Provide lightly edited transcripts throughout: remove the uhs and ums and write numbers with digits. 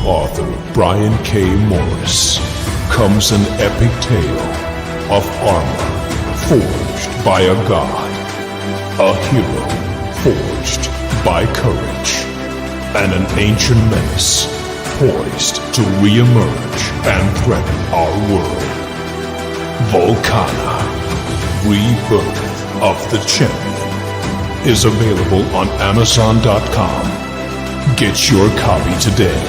author Brian K. Morris comes an epic tale of armor forged by a god, a hero forged by courage, and an ancient menace poised to re-emerge and threaten our world. Volcana, Rebirth of the Champion, is available on Amazon.com. Get your copy today.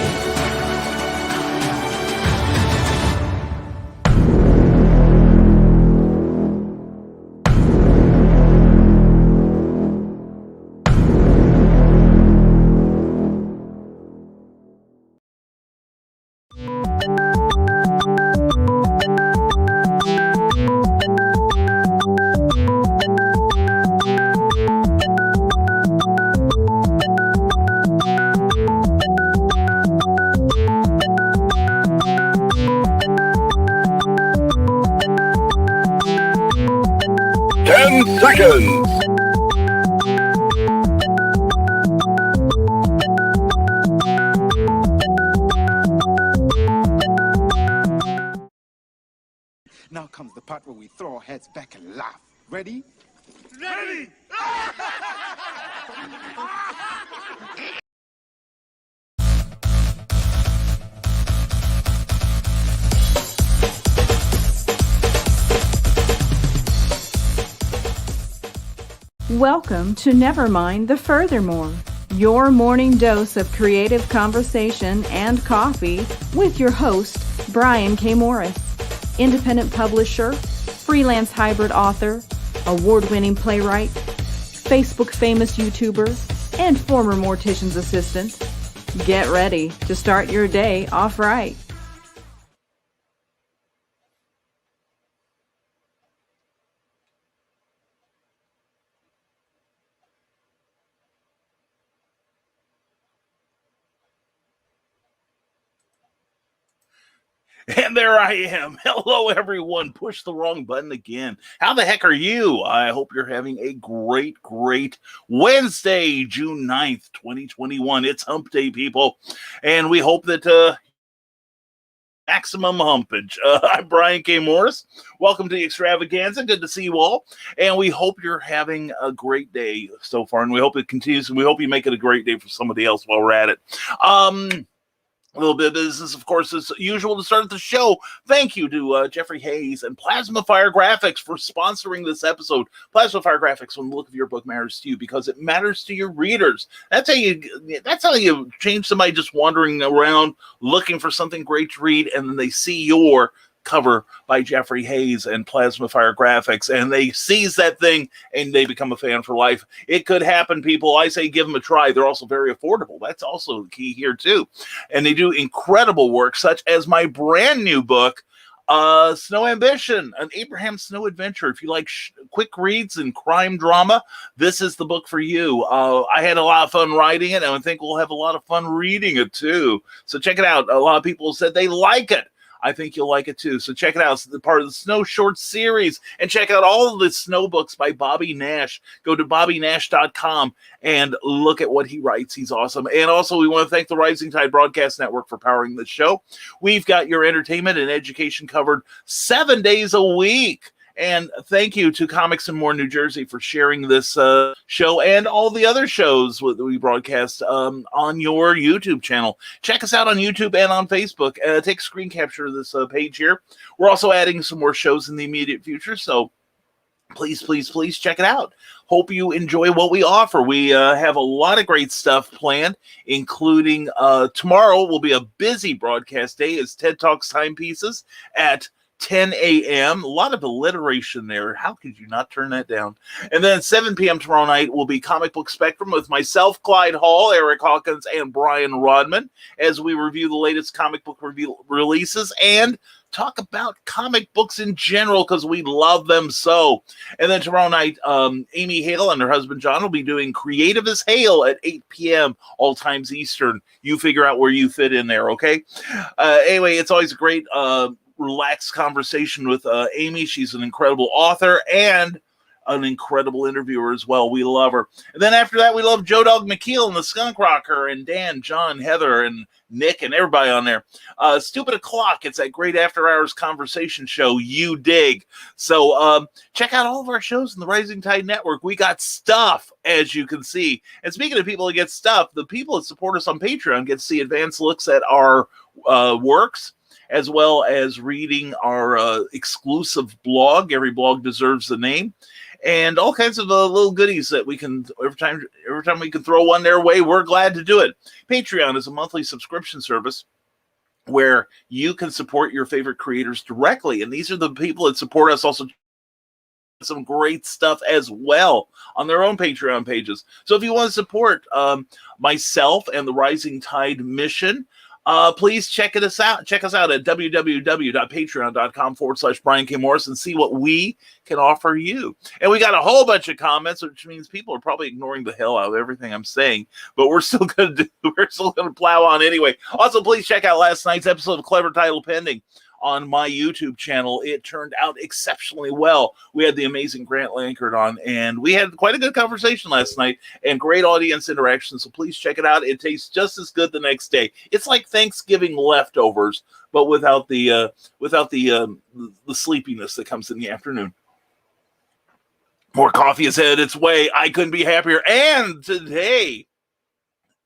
Now comes the part where we throw our heads back and laugh. Ready? Ready! Welcome to Nevermind The Furthermore, your morning dose of creative conversation and coffee with your host, Brian K. Morris, independent publisher, freelance hybrid author, award-winning playwright, Facebook famous YouTuber, and former mortician's assistant. Get ready to start your day off right. And there I am. Hello, everyone. Push the wrong button again. How the heck are you? I hope you're having a great Wednesday, June 9th, 2021. It's Hump Day, people. And we hope that maximum humpage. I'm Brian K. Morris. Welcome to the extravaganza. Good to see you all. And we hope you're having a great day so far. And we hope it continues. And we hope you make it a great day for somebody else while we're at it. A little bit of business, of course, as usual to start the show. Thank you to Jeffrey Hayes and Plasma Fire Graphics for sponsoring this episode. Plasma Fire Graphics, when the look of your book matters to you because it matters to your readers. That's how you change somebody just wandering around looking for something great to read, and then they see your cover by Jeffrey Hayes and Plasma Fire Graphics, and they seize that thing and they become a fan for life. It could happen, people. I say give them a try. They're also very affordable. That's also the key here too. And they do incredible work, such as my brand new book, Snow Ambition, an Abraham Snow adventure. If you like quick reads and crime drama, this is the book for you. I had a lot of fun writing it, and I think we'll have a lot of fun reading it too. So check it out. A lot of people said they like it. I think you'll like it too. So check it out. It's the part of the Snow Short series. And check out all of the snow books by Bobby Nash. Go to bobbynash.com and look at what he writes. He's awesome. And also, we want to thank the Rising Tide Broadcast Network for powering the show. We've got your entertainment and education covered 7 days a week. And thank you to Comics and More New Jersey for sharing this show and all the other shows that we broadcast on your YouTube channel. Check us out on YouTube and on Facebook. Take a screen capture of this page here. We're also adding some more shows in the immediate future, so please check it out. Hope you enjoy what we offer. We have a lot of great stuff planned, including tomorrow will be a busy broadcast day as TED Talks Timepieces at 10 a.m. A lot of alliteration there. How could you not turn that down? And then 7 p.m. tomorrow night will be Comic Book Spectrum with myself, Clyde Hall, Eric Hawkins, and Brian Rodman as we review the latest comic book releases and talk about comic books in general because we love them so. And then tomorrow night, Amy Hale and her husband John will be doing Creative as Hale at 8 p.m. all times Eastern. You figure out where you fit in there, okay? Anyway, it's always a great relaxed conversation with Amy. She's an incredible author and an incredible interviewer as well. We love her. And then after that, we love Joe Dog McKeel and the Skunk Rocker and Dan, John, Heather, and Nick, and everybody on there. Stupid O'Clock. It's that great after-hours conversation show you dig. So check out all of our shows in the Rising Tide Network. We got stuff, as you can see. And speaking of people that get stuff, the people that support us on Patreon get to see advanced looks at our works, as well as reading our exclusive blog. Every blog deserves a name. And all kinds of little goodies that we can, every time we can throw one their way, we're glad to do it. Patreon is a monthly subscription service where you can support your favorite creators directly. And these are the people that support us also some great stuff as well on their own Patreon pages. So if you want to support myself and the Rising Tide mission, please check us out. Check us out at www.patreon.com/Brian K. Morris and see what we can offer you. And we got a whole bunch of comments, which means people are probably ignoring the hell out of everything I'm saying, but we're still gonna plow on anyway. Also, please check out last night's episode of Clever Title Pending on my YouTube channel. It turned out exceptionally well. We had the amazing Grant Lankard on, and we had quite a good conversation last night and great audience interaction. So please check it out. It tastes just as good the next day. It's like Thanksgiving leftovers, but without the sleepiness that comes in the afternoon. More coffee is headed its way. I couldn't be happier. And today,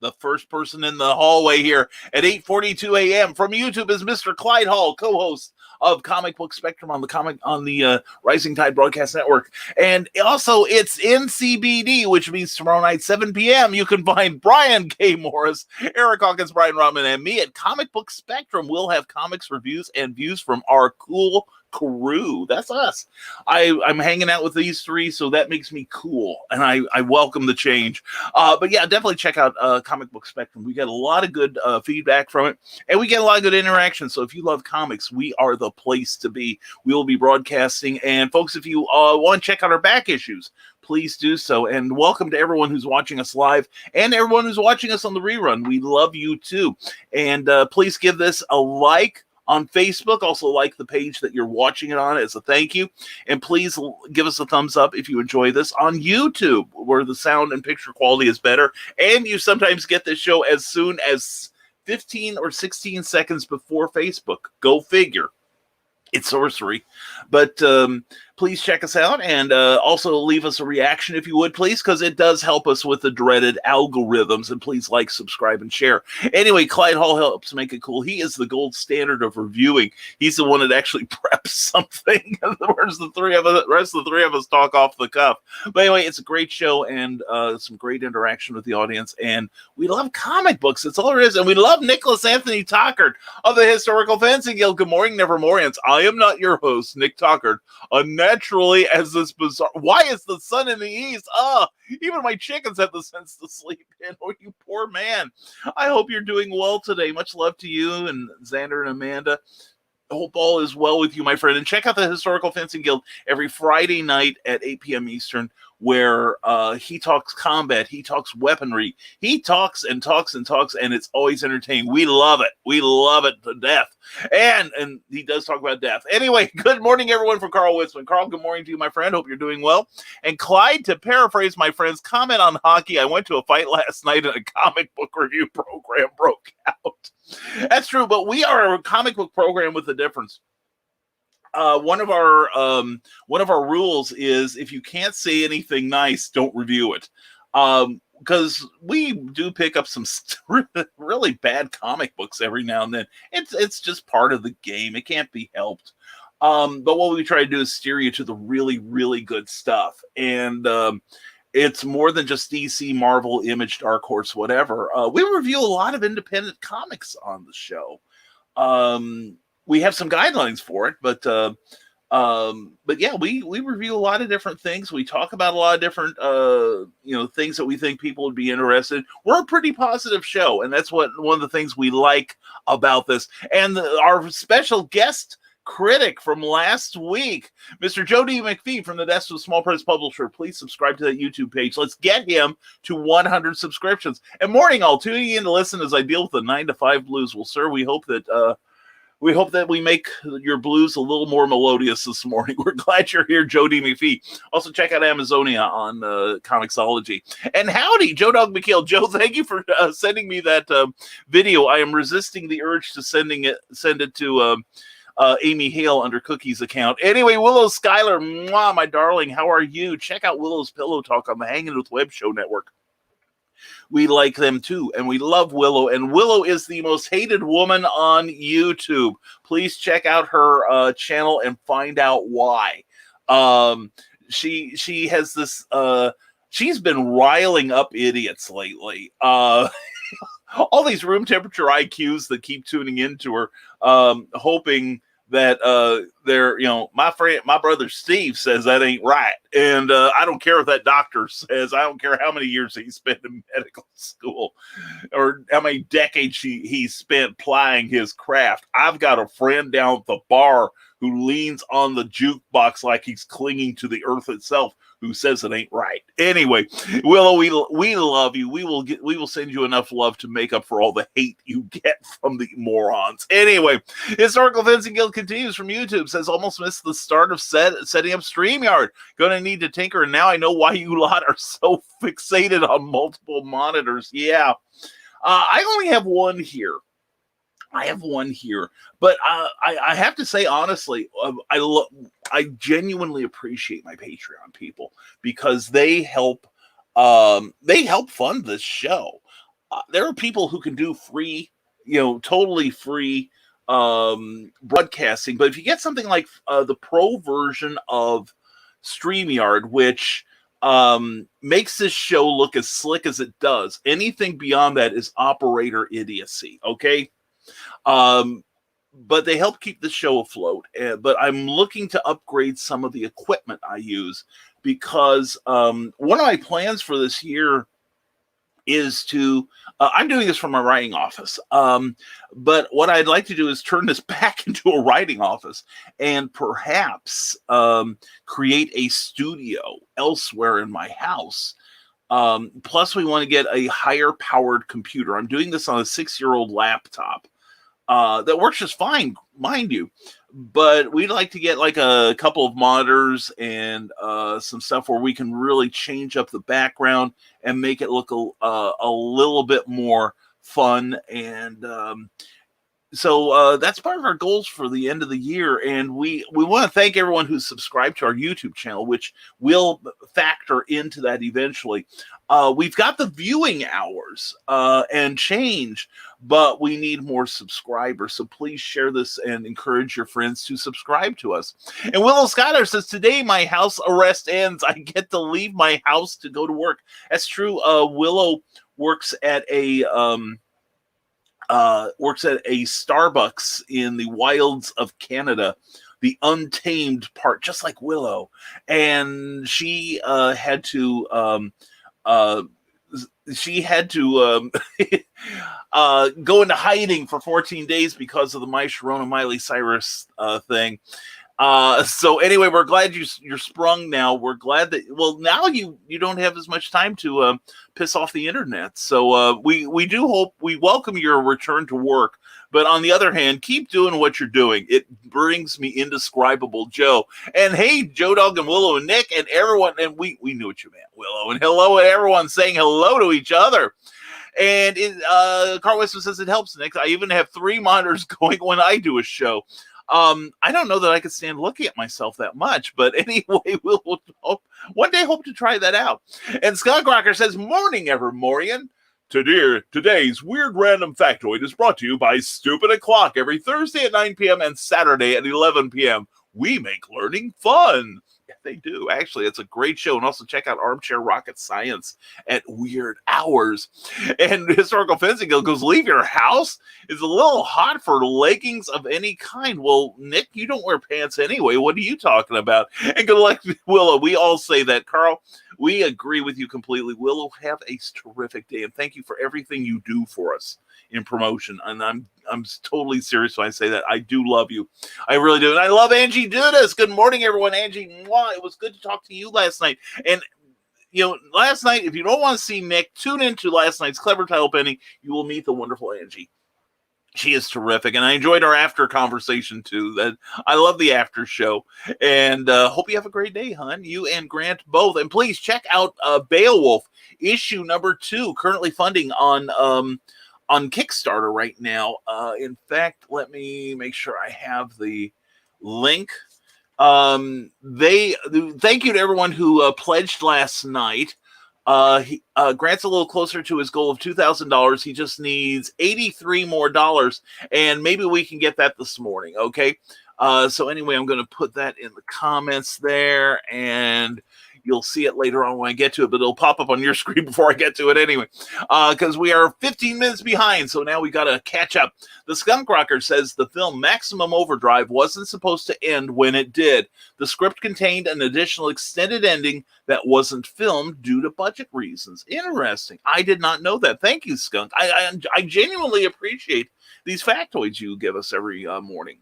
the first person in the hallway here at 8:42 a.m. from YouTube is Mr. Clyde Hall, co-host of Comic Book Spectrum on the Rising Tide Broadcast Network. And also it's in CBD, which means tomorrow night, 7 p.m. you can find Brian K. Morris, Eric Hawkins, Brian Rodman, and me at Comic Book Spectrum. We'll have comics, reviews, and views from our cool crew. That's us. I'm hanging out with these three, so that makes me cool, and I welcome the change. But yeah, definitely check out Comic Book Spectrum. We get a lot of good feedback from it, and we get a lot of good interaction. So if you love comics, we are the place to be. We will be broadcasting, and folks, if you want to check out our back issues, please do so. And welcome to everyone who's watching us live and everyone who's watching us on the rerun. We love you too. And please give this a like on Facebook. Also like the page that you're watching it on as a thank you. And please give us a thumbs up if you enjoy this on YouTube, where the sound and picture quality is better. And you sometimes get this show as soon as 15 or 16 seconds before Facebook. Go figure. It's sorcery. But please check us out, and also leave us a reaction if you would, please, because it does help us with the dreaded algorithms. And please like, subscribe, and share. Anyway, Clyde Hall helps make it cool. He is the gold standard of reviewing. He's the one that actually preps something. The rest of the three of us talk off the cuff. But anyway, it's a great show and some great interaction with the audience. And we love comic books. That's all there is. And we love Nicholas Anthony Tockard of the Historical Fencing Guild. Good morning, Nevermorians. I am not your host, Nick Tockard. Naturally, as this bizarre, why is the sun in the east? Even my chickens have the sense to sleep in. Oh, you poor man. I hope you're doing well today. Much love to you and Xander and Amanda. I hope all is well with you, my friend. And check out the Historical Fencing Guild every Friday night at 8 p.m. Eastern, where he talks combat, he talks weaponry, he talks and talks and talks, and it's always entertaining. We love it. We love it to death. And he does talk about death. Anyway, good morning, everyone, from Carl Witzman. Carl, good morning to you, my friend. Hope you're doing well. And Clyde, to paraphrase my friend's comment on hockey, I went to a fight last night and a comic book review program broke out. That's true, but we are a comic book program with a difference. One of our rules is if you can't say anything nice, don't review it. Because we do pick up some really bad comic books every now and then. It's just part of the game. It can't be helped. But what we try to do is steer you to the really, really good stuff. And it's more than just DC, Marvel, Image, Dark Horse, whatever. We review a lot of independent comics on the show. We have some guidelines for it, but yeah, we review a lot of different things. We talk about a lot of different things that we think people would be interested in. We're a pretty positive show, and that's one of the things we like about this. And our special guest critic from last week, Mr. Joe D. McPhee from the Desk of a Small Press Publisher. Please subscribe to that YouTube page. Let's get him to 100 subscriptions. And morning, I'll tune in to listen as I deal with the 9 to 5 blues. Well, sir, we hope that We hope that we make your blues a little more melodious this morning. We're glad you're here, Joe D. McPhee. Also, check out Amazonia on Comicsology. And howdy, Joe Dog McKeel. Joe, thank you for sending me that video. I am resisting the urge to send it to Amy Hale under Cookie's account. Anyway, Willow Schuyler, mwah, my darling, how are you? Check out Willow's Pillow Talk on the Hanging with Web Show Network. We like them too, and we love Willow. And Willow is the most hated woman on YouTube. Please check out her channel and find out why. She has this. She's been riling up idiots lately. All these room temperature IQs that keep tuning into her, hoping that they're, my brother Steve says that ain't right. And I don't care if that doctor says, I don't care how many years he spent in medical school or how many decades he spent plying his craft. I've got a friend down at the bar who leans on the jukebox like he's clinging to the earth itself, who says it ain't right. Anyway, Willow, we love you. We will send you enough love to make up for all the hate you get from the morons. Anyway, Historical Fencing Guild continues from YouTube. Says, almost missed the start of setting up StreamYard. Gonna need to tinker, and now I know why you lot are so fixated on multiple monitors. Yeah. I only have one here. But I have to say, honestly, I genuinely appreciate my Patreon people because they help fund this show. There are people who can do free, totally free broadcasting. But if you get something like the pro version of StreamYard, which makes this show look as slick as it does, anything beyond that is operator idiocy. Okay. But they help keep the show afloat. But I'm looking to upgrade some of the equipment I use because one of my plans for this year is to, I'm doing this from my writing office. But what I'd like to do is turn this back into a writing office and perhaps create a studio elsewhere in my house. Plus, we want to get a higher powered computer. I'm doing this on a 6-year-old laptop. That works just fine, mind you, but we'd like to get like a couple of monitors and some stuff where we can really change up the background and make it look a little bit more fun. And so that's part of our goals for the end of the year. And we want to thank everyone who's subscribed to our YouTube channel, which will factor into that eventually. We've got the viewing hours and change, but we need more subscribers. So please share this and encourage your friends to subscribe to us. And Willow Schuyler says, today my house arrest ends. I get to leave my house to go to work. That's true. Willow works at a Starbucks in the wilds of Canada, the untamed part, just like Willow. And she had to go into hiding for 14 days because of the My Sharona Miley Cyrus thing. So anyway, we're glad you're sprung now. We're glad that, well, now you don't have as much time to piss off the internet. So we do hope, we welcome your return to work. But on the other hand, keep doing what you're doing. It brings me indescribable joy. And hey, Joe Dog and Willow and Nick and everyone, and we knew what you meant, Willow, and hello, and everyone saying hello to each other. And Carl Westman says it helps, Nick. I even have 3 monitors going when I do a show. I don't know that I could stand looking at myself that much, but anyway, we'll one day hope to try that out. And Scott Crocker says, morning, Nevermorian. Today's Weird Random Factoid is brought to you by Stupid O'Clock every Thursday at 9 p.m. and Saturday at 11 p.m. We make learning fun. Yeah, they do. Actually, it's a great show. And also check out Armchair Rocket Science at weird hours. And Historical Fencing Guild goes, leave your house? It's a little hot for leggings of any kind. Well, Nick, you don't wear pants anyway. What are you talking about? And good luck, Willow. We all say that. Carl, we agree with you completely. Willow, have a terrific day. And thank you for everything you do for us in promotion. And I'm totally serious when I say that. I do love you. I really do. And I love Angie Dudas. Good morning, everyone. Angie, mwah. It was good to talk to you last night. And, last night, if you don't want to see Nick, tune into last night's Clever Title Penny. You will meet the wonderful Angie. She is terrific, and I enjoyed our after conversation too. That I love the after show, and hope you have a great day, hon. You and Grant both, and please check out Beowulf issue number 2, currently funding on Kickstarter right now. In fact, let me make sure I have the link. They thank you to everyone who pledged last night. Grant's a little closer to his goal of $2,000. He just needs $83 more, and maybe we can get that this morning. Okay. So anyway, I'm going to put that in the comments there, and you'll see it later on when I get to it, but it'll pop up on your screen before I get to it anyway, because we are 15 minutes behind, so now we got to catch up. The Skunk Rocker says the film Maximum Overdrive wasn't supposed to end when it did. The script contained an additional extended ending that wasn't filmed due to budget reasons. Interesting. I did not know that. Thank you, Skunk. I genuinely appreciate these factoids you give us every morning.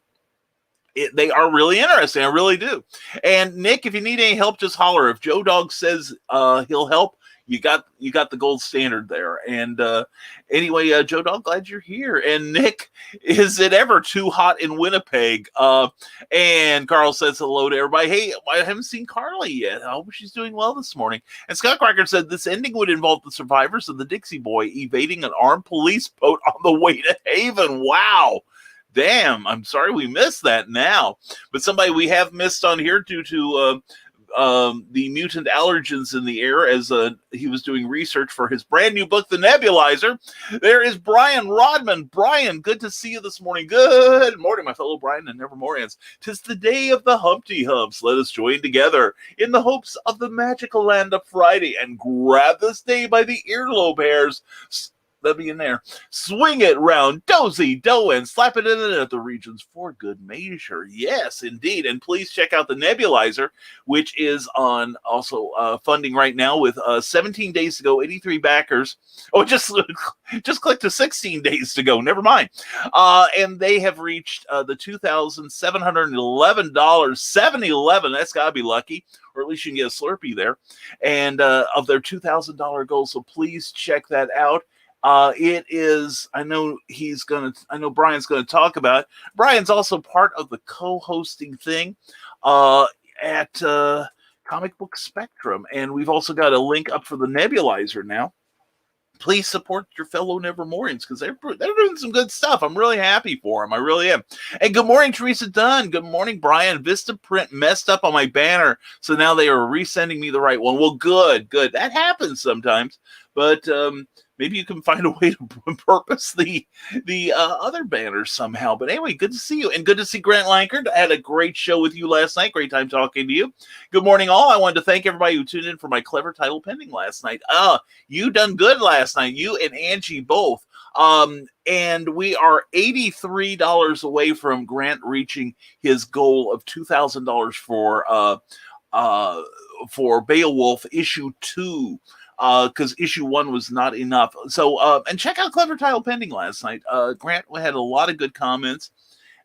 They are really interesting. I really do. And Nick, if you need any help, just holler. If Joe Dog says he'll help, you got the gold standard there. And anyway, Joe Dog, glad you're here. And Nick, is it ever too hot in Winnipeg? And Carl says hello to everybody. Hey, I haven't seen Carly yet. I hope she's doing well this morning. And Scott Cracker said this ending would involve the survivors of the Dixie Boy evading an armed police boat on the way to Haven. Wow. Damn, I'm sorry we missed that now. But somebody we have missed on here due to the mutant allergens in the air as he was doing research for his brand new book, The Nebulizer. There is Brian Rodman. Brian, good to see you this morning. Good morning, my fellow Brian and Nevermorians. 'Tis the day of the Humpty Humps. Let us join together in the hopes of the magical land of Friday and grab this day by the earlobe hairs. Let me in there. Swing it round, dozy, do, and slap it in at the regions for good measure. Yes, indeed. And please check out the Nebulizer, which is on also funding right now with 17 days to go, 83 backers. Oh, just click to 16 days to go. Never mind. And they have reached the $2,711. 711. That's got to be lucky. Or at least you can get a Slurpee there. And of their $2,000 goal. So please check that out. It is, I know Brian's going to talk about it. Brian's also part of the co-hosting thing at Comic Book Spectrum. And we've also got a link up for the Nebulizer now. Please support your fellow Nevermorians because they're doing some good stuff. I'm really happy for them. I really am. And good morning, Teresa Dunn. Good morning, Brian. Vistaprint messed up on my banner, so now they are resending me the right one. Well, good. That happens sometimes, but maybe you can find a way to purpose the other banners somehow. But anyway, good to see you. And good to see Grant Lankard. I had a great show with you last night. Great time talking to you. Good morning, all. I wanted to thank everybody who tuned in for my clever title pending last night. You done good last night. You and Angie both. And we are $83 away from Grant reaching his goal of $2,000 for Beowulf issue 2. Because issue 1 was not enough. So, and check out Clever Title Pending last night. Grant had a lot of good comments,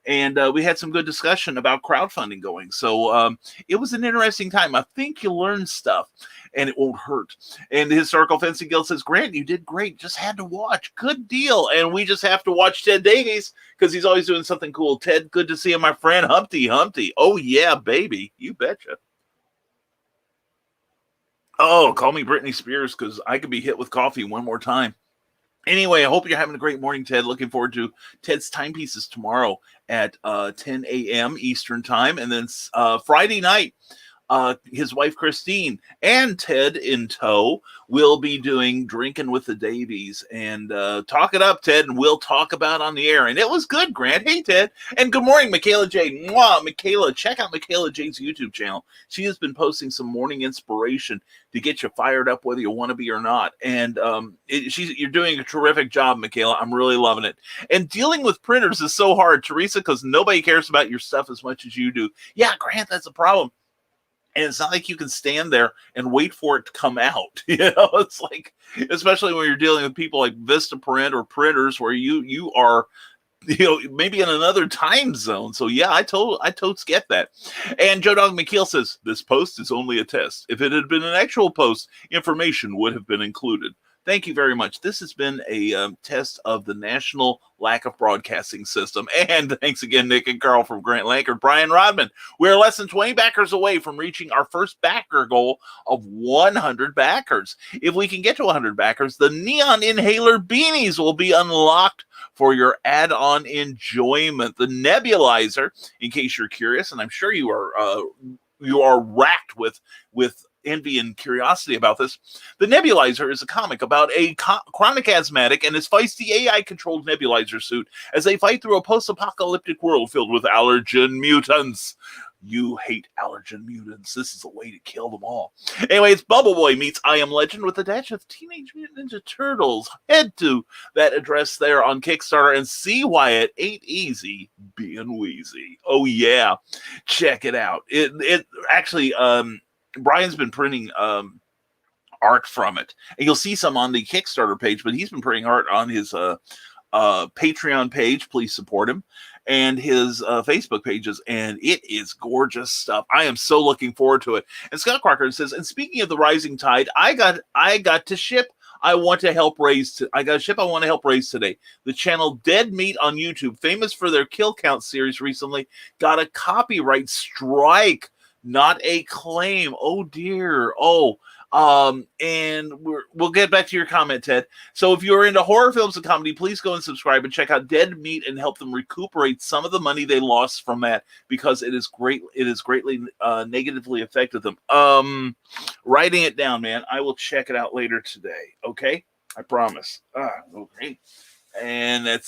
and we had some good discussion about crowdfunding going. So it was an interesting time. I think you learned stuff, and it won't hurt. And the Historical Fencing Guild says, Grant, you did great. Just had to watch. Good deal. And we just have to watch Ted Davies because he's always doing something cool. Ted, good to see you, my friend. Humpty. Oh, yeah, baby. You betcha. Oh, call me Britney Spears because I could be hit with coffee one more time. Anyway, I hope you're having a great morning, Ted. Looking forward to Ted's timepieces tomorrow at 10 a.m. Eastern time. And then Friday night, his wife Christine and Ted in tow will be doing Drinking with the Davies. And talk it up, Ted, and we'll talk about on the air. And it was good, Grant. Hey, Ted. And good morning, Michaela J. Mwah, Michaela, check out Michaela J's YouTube channel. She has been posting some morning inspiration to get you fired up whether you want to be or not. And you're doing a terrific job, Michaela. I'm really loving it. And dealing with printers is so hard, Teresa, because nobody cares about your stuff as much as you do. Yeah, Grant, that's a problem. And it's not like you can stand there and wait for it to come out. It's like, especially when you're dealing with people like Vistaprint or printers where you are, maybe in another time zone. So yeah, I totes get that. And Joe Dog McKeel says, this post is only a test. If it had been an actual post, information would have been included. Thank you very much. This has been a test of the national lack of broadcasting system. And thanks again, Nick and Carl from Grant Lankard, Brian Rodman. We're less than 20 backers away from reaching our first backer goal of 100 backers. If we can get to 100 backers, the Neon Inhaler beanies will be unlocked for your add-on enjoyment. The nebulizer, in case you're curious, and I'm sure you are racked with envy and curiosity about this. The Nebulizer is a comic about a chronic asthmatic and his feisty AI-controlled nebulizer suit as they fight through a post-apocalyptic world filled with allergen mutants. You hate allergen mutants. This is a way to kill them all. Anyway, it's Bubble Boy meets I Am Legend with a dash of Teenage Mutant Ninja Turtles. Head to that address there on Kickstarter and see why it ain't easy being wheezy. Oh, yeah. Check it out. It actually... Brian's been printing art from it, and you'll see some on the Kickstarter page, but he's been printing art on his Patreon page. Please support him, and his Facebook pages, and it is gorgeous stuff. I am so looking forward to it. And Scott Crocker says, and speaking of the rising tide, I got to ship. I want to help raise today. The channel Dead Meat on YouTube, famous for their kill count series recently, got a copyright strike. Not a claim. Oh dear. And we'll get back to your comment, Ted. So if you're into horror films and comedy, please go and subscribe and check out Dead Meat and help them recuperate some of the money they lost from that, because it has greatly negatively affected them. Writing it down, man. I will check it out later today. Okay, I promise. Okay, and that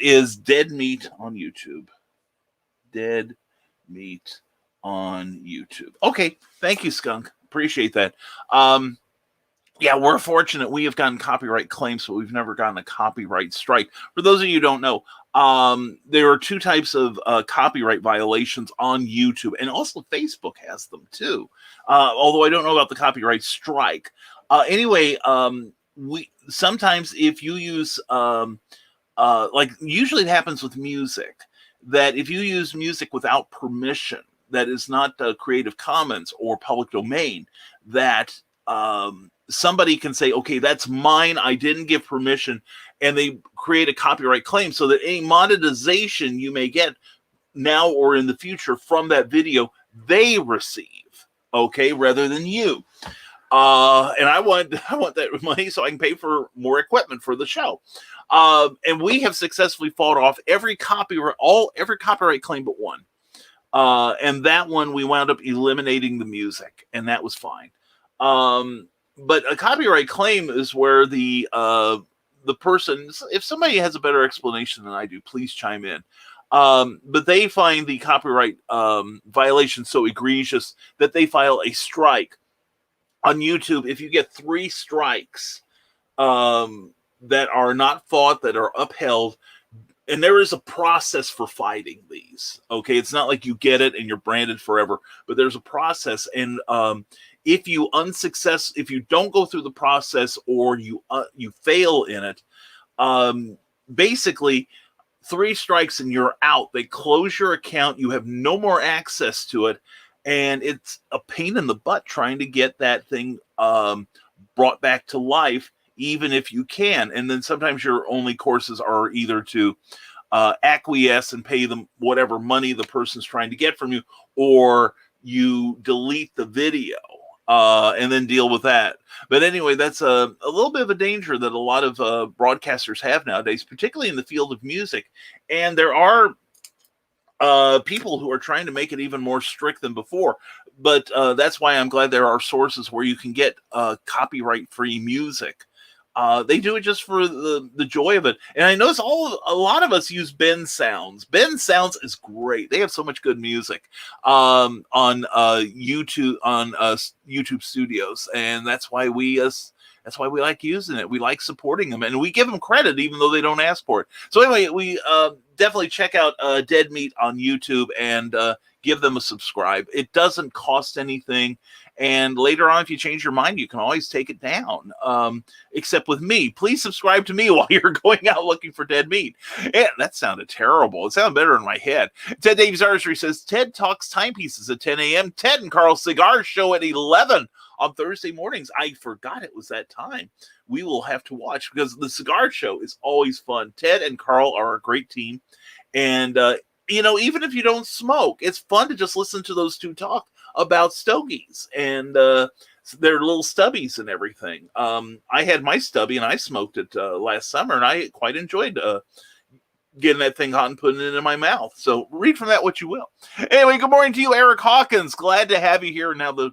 is Dead Meat on YouTube. Dead Meat on YouTube. Okay, thank you, Skunk. Appreciate that. Yeah, we're fortunate. We have gotten copyright claims, but we've never gotten a copyright strike. For those of you who don't know, there are two types of copyright violations on YouTube, and also Facebook has them too. Although I don't know about the copyright strike. Anyway, we sometimes if you use like usually it happens with music, that if you use music without permission, that is not Creative Commons or public domain, that somebody can say, okay, that's mine, I didn't give permission, and they create a copyright claim so that any monetization you may get now or in the future from that video, they receive, okay, rather than you. And I want that money so I can pay for more equipment for the show. And we have successfully fought off every copyright claim but one. And that one we wound up eliminating the music, and that was fine. But a copyright claim is where the person, if somebody has a better explanation than I do, please chime in. But they find the copyright violation so egregious that they file a strike. On YouTube, if you get 3 strikes that are not fought, that are upheld, and there is a process for fighting these, okay? It's not like you get it and you're branded forever, but there's a process. And if you don't go through the process, or you fail in it, basically 3 strikes and you're out. They close your account. You have no more access to it. And it's a pain in the butt trying to get that thing brought back to life, even if you can. And then sometimes your only courses are either to acquiesce and pay them whatever money the person's trying to get from you, or you delete the video and then deal with that. But anyway, that's a little bit of a danger that a lot of broadcasters have nowadays, particularly in the field of music. And there are people who are trying to make it even more strict than before. But that's why I'm glad there are sources where you can get copyright-free music. They do it just for the joy of it. And I notice a lot of us use Ben Sounds. Ben Sounds is great. They have so much good music on YouTube, YouTube Studios, and that's why we like using it. We like supporting them, and we give them credit even though they don't ask for it. So anyway, we definitely check out Dead Meat on YouTube and give them a subscribe. It doesn't cost anything. And later on, if you change your mind, you can always take it down. Except with me. Please subscribe to me while you're going out looking for Dead Meat. Yeah, that sounded terrible. It sounded better in my head. Ted Davies Artistry says, Ted talks timepieces at 10 a.m. Ted and Carl Cigar show at 11 on Thursday mornings. I forgot it was that time. We will have to watch because the cigar show is always fun. Ted and Carl are a great team. And, even if you don't smoke, it's fun to just listen to those two talk about stogies and their little stubbies and everything. I had my stubby and I smoked it last summer, and I quite enjoyed getting that thing hot and putting it in my mouth. So read from that what you will. Anyway, good morning to you, Eric Hawkins. Glad to have you here. Now the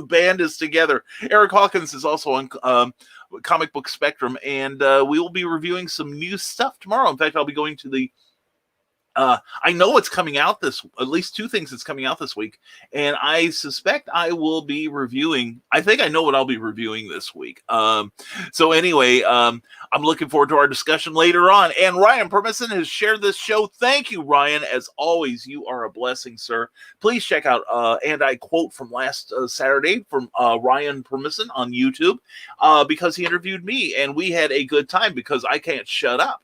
band is together. Eric Hawkins is also on Comic Book Spectrum, and we will be reviewing some new stuff tomorrow. In fact, I'll be going to the I know what's coming out at least two things that's coming out this week, and I suspect I will be reviewing. I think I know what I'll be reviewing this week. So anyway, I'm looking forward to our discussion later on. And Ryan Permison has shared this show. Thank you, Ryan. As always, you are a blessing, sir. Please check out, and I quote from last Saturday from Ryan Permison on YouTube, because he interviewed me, and we had a good time because I can't shut up.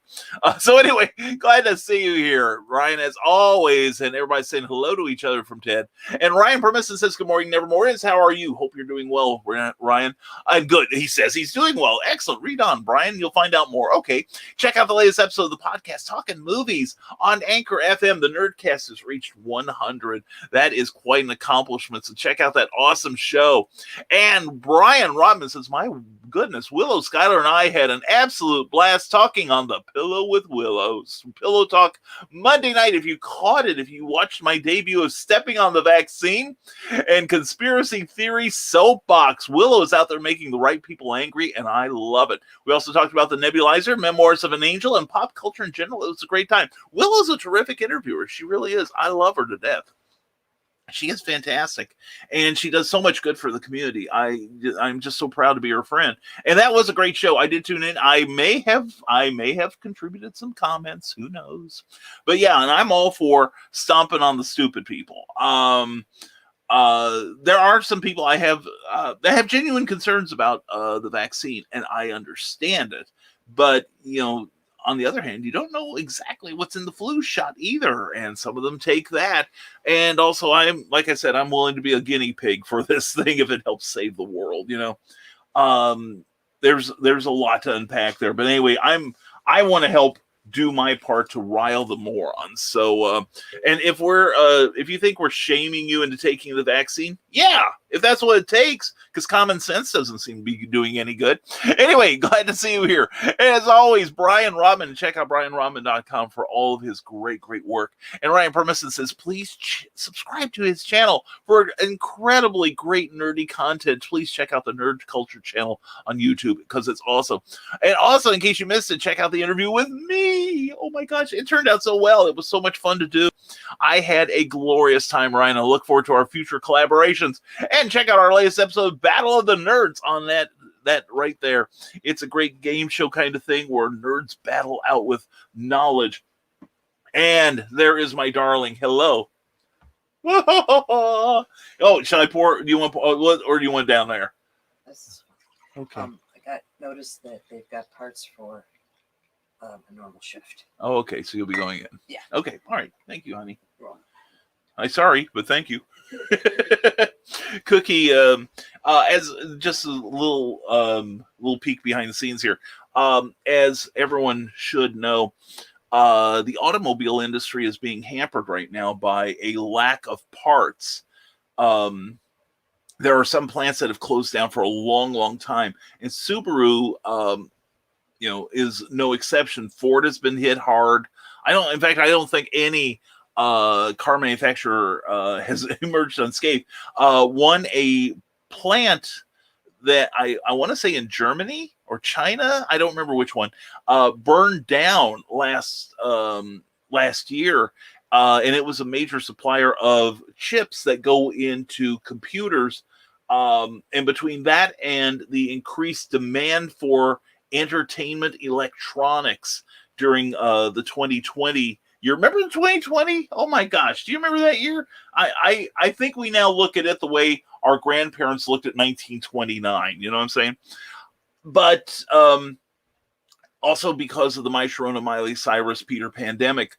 So anyway, glad to see you here, Ryan, as always, and everybody's saying hello to each other from Ted. And Ryan Permison says, good morning, Nevermorians. How are you? Hope you're doing well, Ryan. I'm good. He says he's doing well. Excellent. Read on, Brian. You'll find out more. Okay. Check out the latest episode of the podcast, Talking Movies, on Anchor FM. The Nerdcast has reached 100. That is quite an accomplishment. So check out that awesome show. And Brian Rodman says, my goodness, Willow, Skylar, and I had an absolute blast talking on the Pillow with Willows. Pillow Talk Monday night. If you caught it, if you watched my debut of Stepping on the Vaccine and Conspiracy Theory Soapbox, Willow is out there making the right people angry, and I love it. We also talked about The Nebulizer, Memoirs of an Angel, and pop culture in general. It was a great time. Willow's a terrific interviewer. She really is. I love her to death. She is fantastic, and she does so much good for the community. I'm just so proud to be her friend. And that was a great show. I did tune in. I may have contributed some comments. Who knows? But yeah, and I'm all for stomping on the stupid people. There are some people I have that have genuine concerns about the vaccine, and I understand it. But on the other hand, you don't know exactly what's in the flu shot either, and some of them take that. And also, like I said, I'm willing to be a guinea pig for this thing if it helps save the world. There's a lot to unpack there, but anyway, I want to help do my part to rile the morons. So, and if you think we're shaming you into taking the vaccine, yeah, if that's what it takes, because common sense doesn't seem to be doing any good. Anyway, glad to see you here. As always, Brian Rodman, check out brianrodman.com for all of his great work. And Ryan Permison says, please subscribe to his channel for incredibly great nerdy content. Please check out the Nerd Culture channel on YouTube because it's awesome. And also, in case you missed it, check out the interview with me. Oh my gosh, it turned out so well. It was so much fun to do. I had a glorious time, Ryan. I look forward to our future collaborations. And check out our latest episode of Battle of the Nerds on that right there. It's a great game show kind of thing where nerds battle out with knowledge. And there is my darling. Hello. Oh, shall I pour? Do you want, or do you want down there? Okay. I noticed that they've got parts for a normal shift. Oh, okay. So you'll be going in. Yeah. Okay. All right. Thank you, honey. You're welcome. I'm sorry, but thank you. Cookie, as just a little peek behind the scenes here. As everyone should know, the automobile industry is being hampered right now by a lack of parts. There are some plants that have closed down for a long time, and Subaru, is no exception. Ford has been hit hard. I don't think any car manufacturer has emerged unscathed. A plant that I want to say in Germany or China, I don't remember which one, burned down last year, and it was a major supplier of chips that go into computers. And between that and the increased demand for entertainment electronics during the 2020. You remember the 2020? Oh my gosh. Do you remember that year? I think we now look at it the way our grandparents looked at 1929. You know what I'm saying? But also because of the My Sharona, Miley Cyrus, Peter pandemic,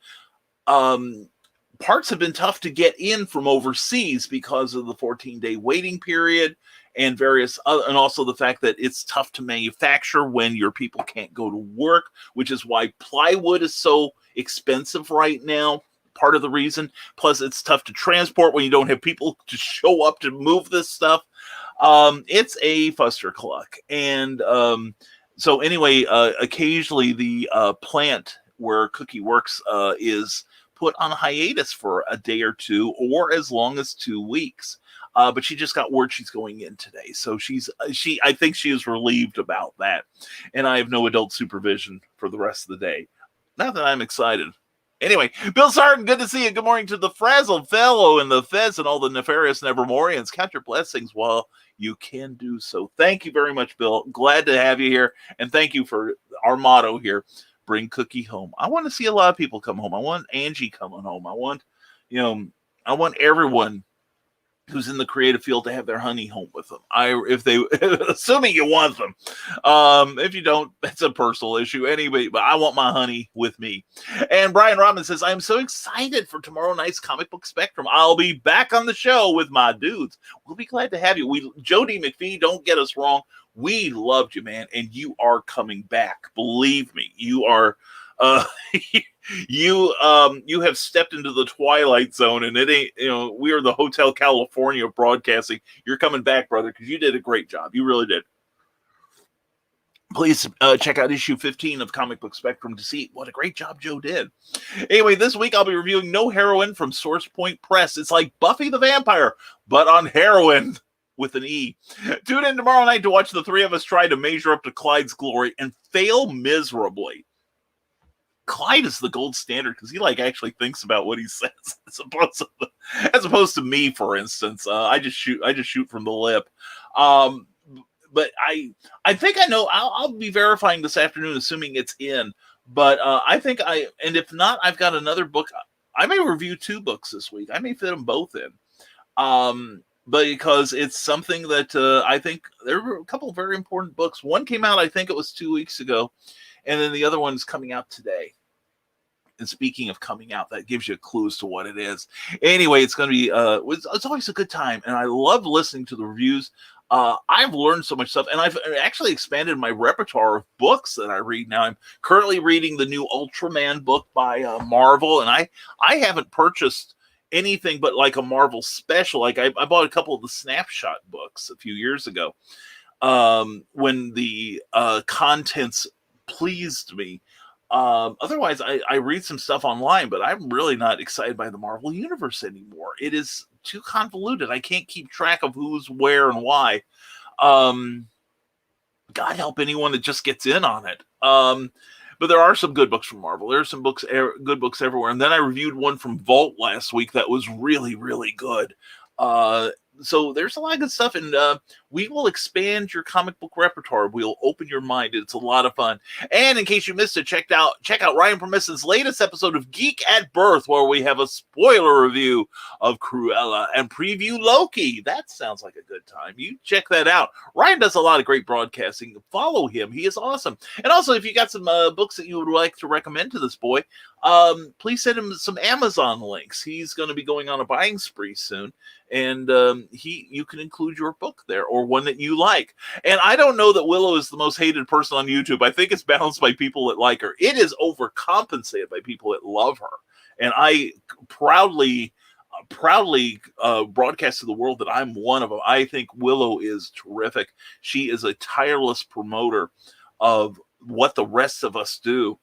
parts have been tough to get in from overseas because of the 14-day waiting period and various other, and also the fact that it's tough to manufacture when your people can't go to work, which is why plywood is so expensive right now. Part of the reason. Plus, it's tough to transport when you don't have people to show up to move this stuff. It's a fustercluck. And so anyway, occasionally the plant where Cookie works is put on hiatus for a day or two, or as long as 2 weeks. But she just got word she's going in today, so I think she is relieved about that. And I have no adult supervision for the rest of the day. Not that I'm excited. Anyway, Bill Sarton, good to see you. Good morning to the Frazzled Fellow and the Fez and all the nefarious Nevermorians. Count your blessings while you can do so. Thank you very much, Bill. Glad to have you here, and thank you for our motto here. Bring Cookie home. I want to see a lot of people come home. I want Angie coming home. I want everyone who's in the creative field to have their honey home with them. Assuming you want them. If you don't, that's a personal issue anyway, but I want my honey with me. And Brian Robin says, I'm so excited for tomorrow night's Comic Book Spectrum. I'll be back on the show with my dudes. We'll be glad to have you. Jody McPhee, don't get us wrong. We loved you, man, and you are coming back. Believe me, you are. You have stepped into the twilight zone, and it ain't. We are the Hotel California of broadcasting. You're coming back, brother, because you did a great job. You really did. Please check out issue 15 of Comic Book Spectrum to see what a great job Joe did. Anyway, this week I'll be reviewing No Heroine from Source Point Press. It's like Buffy the Vampire, but on heroin. With an E. Tune in tomorrow night to watch the three of us try to measure up to Clyde's glory and fail miserably. Clyde is the gold standard because he actually thinks about what he says as opposed to me, for instance. I just shoot from the lip. But I think I know. I'll be verifying this afternoon, assuming it's in. But and if not, I've got another book. I may review 2 books this week. I may fit them both in. But because it's something that I think there were a couple of very important books. One came out, I think it was 2 weeks ago, and then the other one's coming out today. And speaking of coming out, that gives you a clue as to what it is. Anyway, it's going to be, it's always a good time, and I love listening to the reviews. I've learned so much stuff, and I've actually expanded my repertoire of books that I read now. I'm currently reading the new Ultraman book by Marvel, and I haven't purchased anything but a Marvel special. I bought a couple of the Snapshot books a few years ago when the contents pleased me. Otherwise, I read some stuff online, but I'm really not excited by the Marvel Universe anymore. It is too convoluted. I can't keep track of who's where and why. God help anyone that just gets in on it. But there are some good books from Marvel. There are some good books everywhere. And then I reviewed one from Vault last week that was really, really good. So there's a lot of good stuff, and we will expand your comic book repertoire. We'll open your mind. It's a lot of fun. And in case you missed it, check out Ryan Permission's latest episode of Geek at Birth, where we have a spoiler review of Cruella and preview Loki. That sounds like a good time. You check that out. Ryan does a lot of great broadcasting. Follow him. He is awesome. And also, if you got some books that you would like to recommend to this boy, please send him some Amazon links. He's going to be going on a buying spree soon. And you can include your book there, or one that you like. And I don't know that Willow is the most hated person on YouTube. I think it's balanced by people that like her. It is overcompensated by people that love her. And I proudly broadcast to the world that I'm one of them. I think Willow is terrific. She is a tireless promoter of what the rest of us do.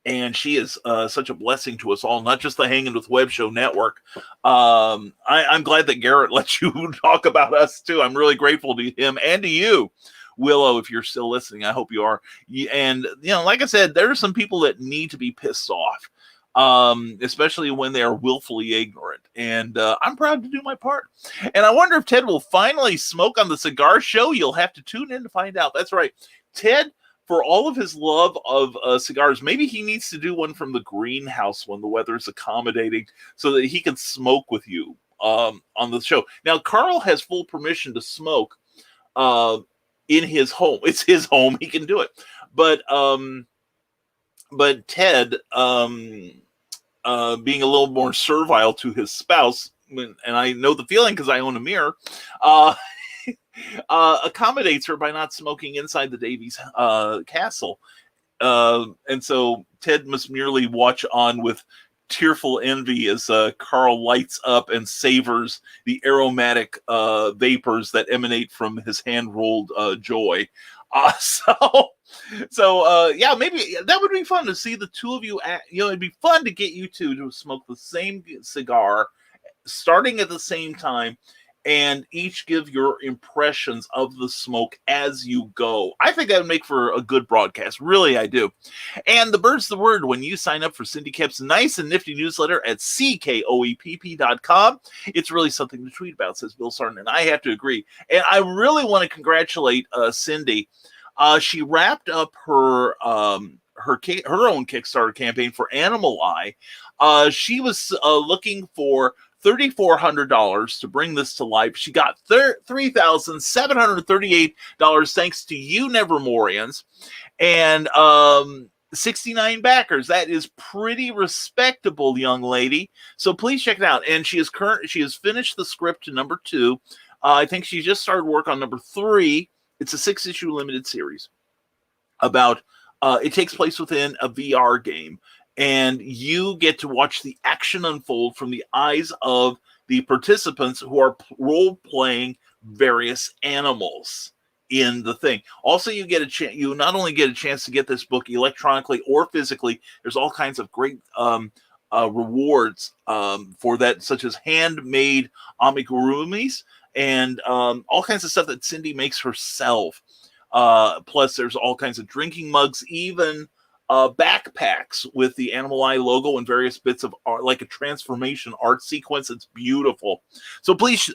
And she is such a blessing to us all, not just the Hanging with Web Show Network. I'm glad that Garrett lets you talk about us, too. I'm really grateful to him and to you, Willow, if you're still listening. I hope you are. And, like I said, there are some people that need to be pissed off, especially when they are willfully ignorant. And I'm proud to do my part. And I wonder if Ted will finally smoke on the cigar show. You'll have to tune in to find out. That's right. Ted, for all of his love of cigars, maybe he needs to do one from the greenhouse when the weather is accommodating so that he can smoke with you on the show. Now, Carl has full permission to smoke in his home. It's his home. He can do it. But Ted, being a little more servile to his spouse, and I know the feeling because I own a mirror, uh, accommodates her by not smoking inside the Davies castle. And so Ted must merely watch on with tearful envy as Carl lights up and savors the aromatic vapors that emanate from his hand-rolled joy. Yeah, maybe that would be fun to see the two of you. It'd be fun to get you two to smoke the same cigar, starting at the same time, and each give your impressions of the smoke as you go. I think that would make for a good broadcast. Really, I do. And the bird's the word when you sign up for Cindy Kemp's nice and nifty newsletter at ckoepp.com. It's really something to tweet about, says Bill Sarton, and I have to agree. And I really want to congratulate Cindy. She wrapped up her own Kickstarter campaign for Animal Eye. She was looking for $3,400 to bring this to life. She got $3,738 thanks to you, Nevermorians, and 69 backers. That is pretty respectable, young lady. So please check it out. And she has finished the script to number 2. I think she just started work on number 3. It's a 6-issue limited series about. It takes place within a VR game. And you get to watch the action unfold from the eyes of the participants who are role-playing various animals in the thing. Also, you get a chance. You not only get a chance to get this book electronically or physically. There's all kinds of great rewards for that, such as handmade amigurumis and all kinds of stuff that Cindy makes herself. Plus, there's all kinds of drinking mugs, even backpacks with the Animal Eye logo and various bits of art, like a transformation art sequence. It's beautiful. So please,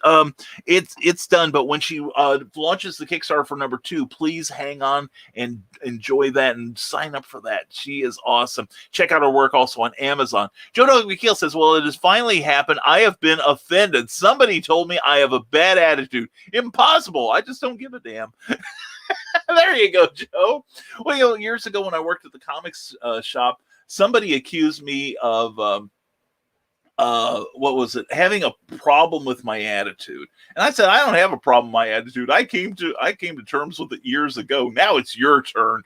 it's done. But when she launches the Kickstarter for number 2, please hang on and enjoy that and sign up for that. She is awesome. Check out her work also on Amazon. Joe Doug McKeel says, well, it has finally happened. I have been offended. Somebody told me I have a bad attitude. Impossible. I just don't give a damn. There you go, Joe. Well, years ago when I worked at the comics shop, somebody accused me of having a problem with my attitude. And I said, I don't have a problem with my attitude. I came to terms with it years ago. Now it's your turn.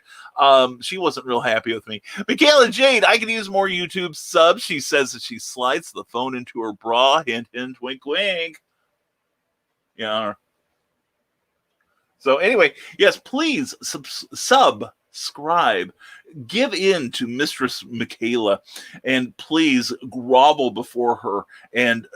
She wasn't real happy with me. Michaela Jade, I could use more YouTube subs. She says that she slides the phone into her bra. Hint, hint, wink, wink. Yeah. So anyway, yes, please subscribe, give in to Mistress Michaela, and please grovel before her and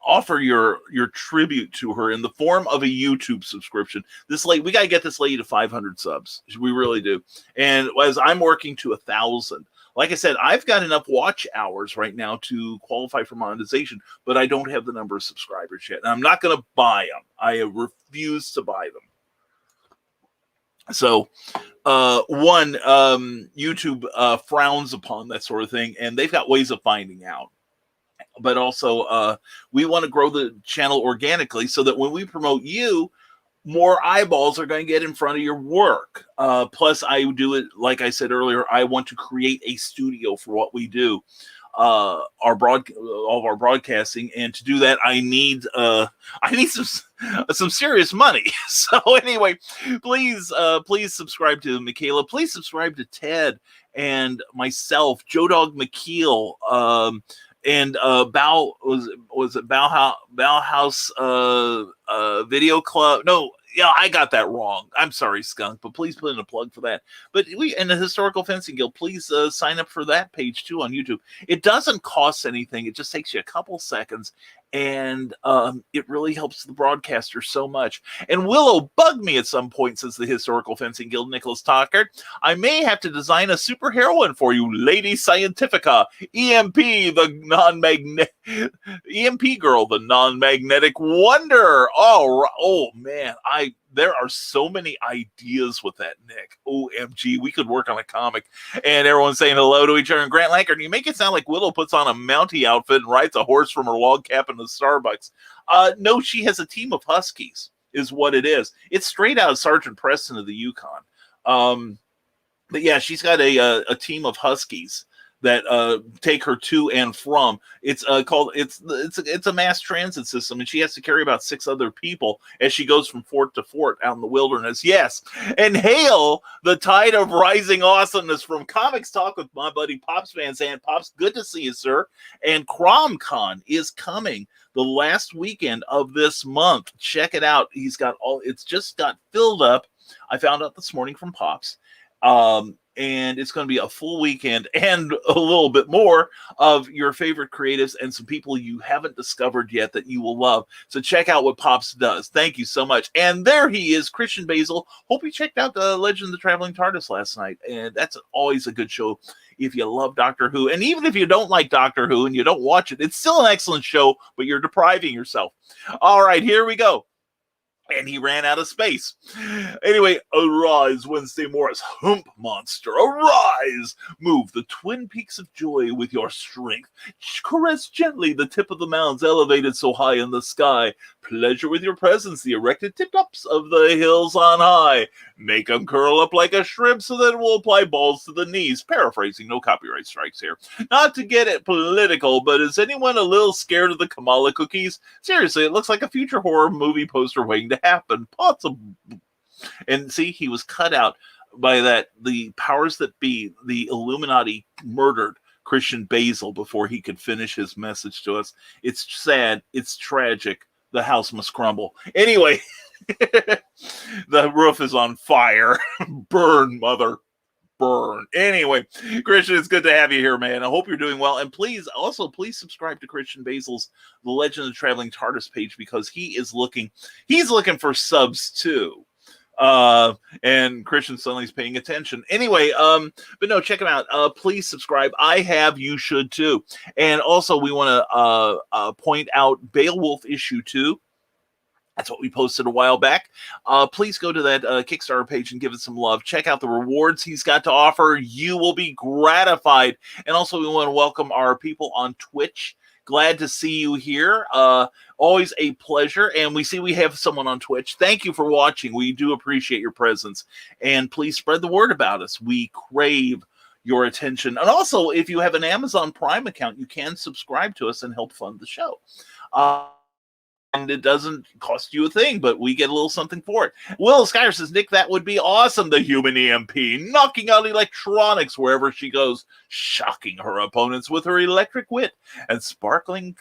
offer your tribute to her in the form of a YouTube subscription. We got to get this lady to 500 subs. We really do. And as I'm working to 1,000. Like I said, I've got enough watch hours right now to qualify for monetization, but I don't have the number of subscribers yet. And I'm not going to buy them. I refuse to buy them. So, YouTube frowns upon that sort of thing, and they've got ways of finding out. But also, we want to grow the channel organically so that when we promote you, more eyeballs are going to get in front of your work. Plus, I do it, like I said earlier, I want to create a studio for what we do, all of our broadcasting. And to do that, I need some serious money. So anyway, please subscribe to Michaela. Please subscribe to Ted and myself, Joe Dog McKeel, and Bauhaus Video Club. No, yeah, I got that wrong. I'm sorry, Skunk, but please put in a plug for that. But in the Historical Fencing Guild, please sign up for that page too on YouTube. It doesn't cost anything. It just takes you a couple seconds, and it really helps the broadcaster so much. And Willow bugged me at some point, says the Historical Fencing Guild, Nicholas Tockard. I may have to design a superheroine for you, Lady Scientifica, EMP, the non-magnetic, EMP girl, the non-magnetic wonder. Oh man, there are so many ideas with that, Nick. OMG, we could work on a comic. And everyone's saying hello to each other. And Grant Lankard, you make it sound like Willow puts on a Mountie outfit and rides a horse from her log cabin to Starbucks. No, she has a team of Huskies, is what it is. It's straight out of Sergeant Preston of the Yukon. But yeah, she's got a team of Huskies that take her to and from. It's called it's a mass transit system, and she has to carry about 6 other people as she goes from fort to fort out in the wilderness. Yes, and hail the tide of rising awesomeness from Comics Talk with my buddy Pops Van Zandt. Pops, good to see you, sir. And CromCon is coming the last weekend of this month. Check it out. He's got it's just got filled up. I found out this morning from Pops. And it's going to be a full weekend and a little bit more of your favorite creatives and some people you haven't discovered yet that you will love. So check out what Pops does. Thank you so much. And there he is, Christian Basil. Hope you checked out the Legend of the Traveling TARDIS last night. And that's always a good show if you love Doctor Who. And even if you don't like Doctor Who and you don't watch it, it's still an excellent show, but you're depriving yourself. All right, here we go. And he ran out of space. Anyway, arise, Wednesday Morris, hump monster, arise! Move the twin peaks of joy with your strength. Caress gently the tip of the mounds elevated so high in the sky. Pleasure with your presence the erected tip-tops of the hills on high. Make them curl up like a shrimp so that it will apply balls to the knees. Paraphrasing, no copyright strikes here. Not to get it political, but is anyone a little scared of the Kamala cookies? Seriously, it looks like a future horror movie poster waiting to happen. Possible. And see, he was cut out by that. The powers that be, the Illuminati, murdered Christian Basil before he could finish his message to us. It's sad. It's tragic. The house must crumble. Anyway, the roof is on fire. Burn, mother. Burn. Anyway, Christian, it's good to have you here, man. I hope you're doing well. And please subscribe to Christian Basil's The Legend of the Traveling TARDIS page, because he's looking for subs too. And Christian suddenly is paying attention. Anyway, but no, check him out. Please subscribe. I have, you should too. And also we want to point out Beowulf issue 2. That's what we posted a while back. Please go to that Kickstarter page and give it some love. Check out the rewards he's got to offer. You will be gratified. And also we want to welcome our people on Twitch. Glad to see you here. Always a pleasure. And we see we have someone on Twitch. Thank you for watching. We do appreciate your presence. And please spread the word about us. We crave your attention. And also, if you have an Amazon Prime account, you can subscribe to us and help fund the show. And it doesn't cost you a thing, but we get a little something for it. Will Skyer says, Nick, that would be awesome. The human EMP, knocking out electronics wherever she goes, shocking her opponents with her electric wit, and sparking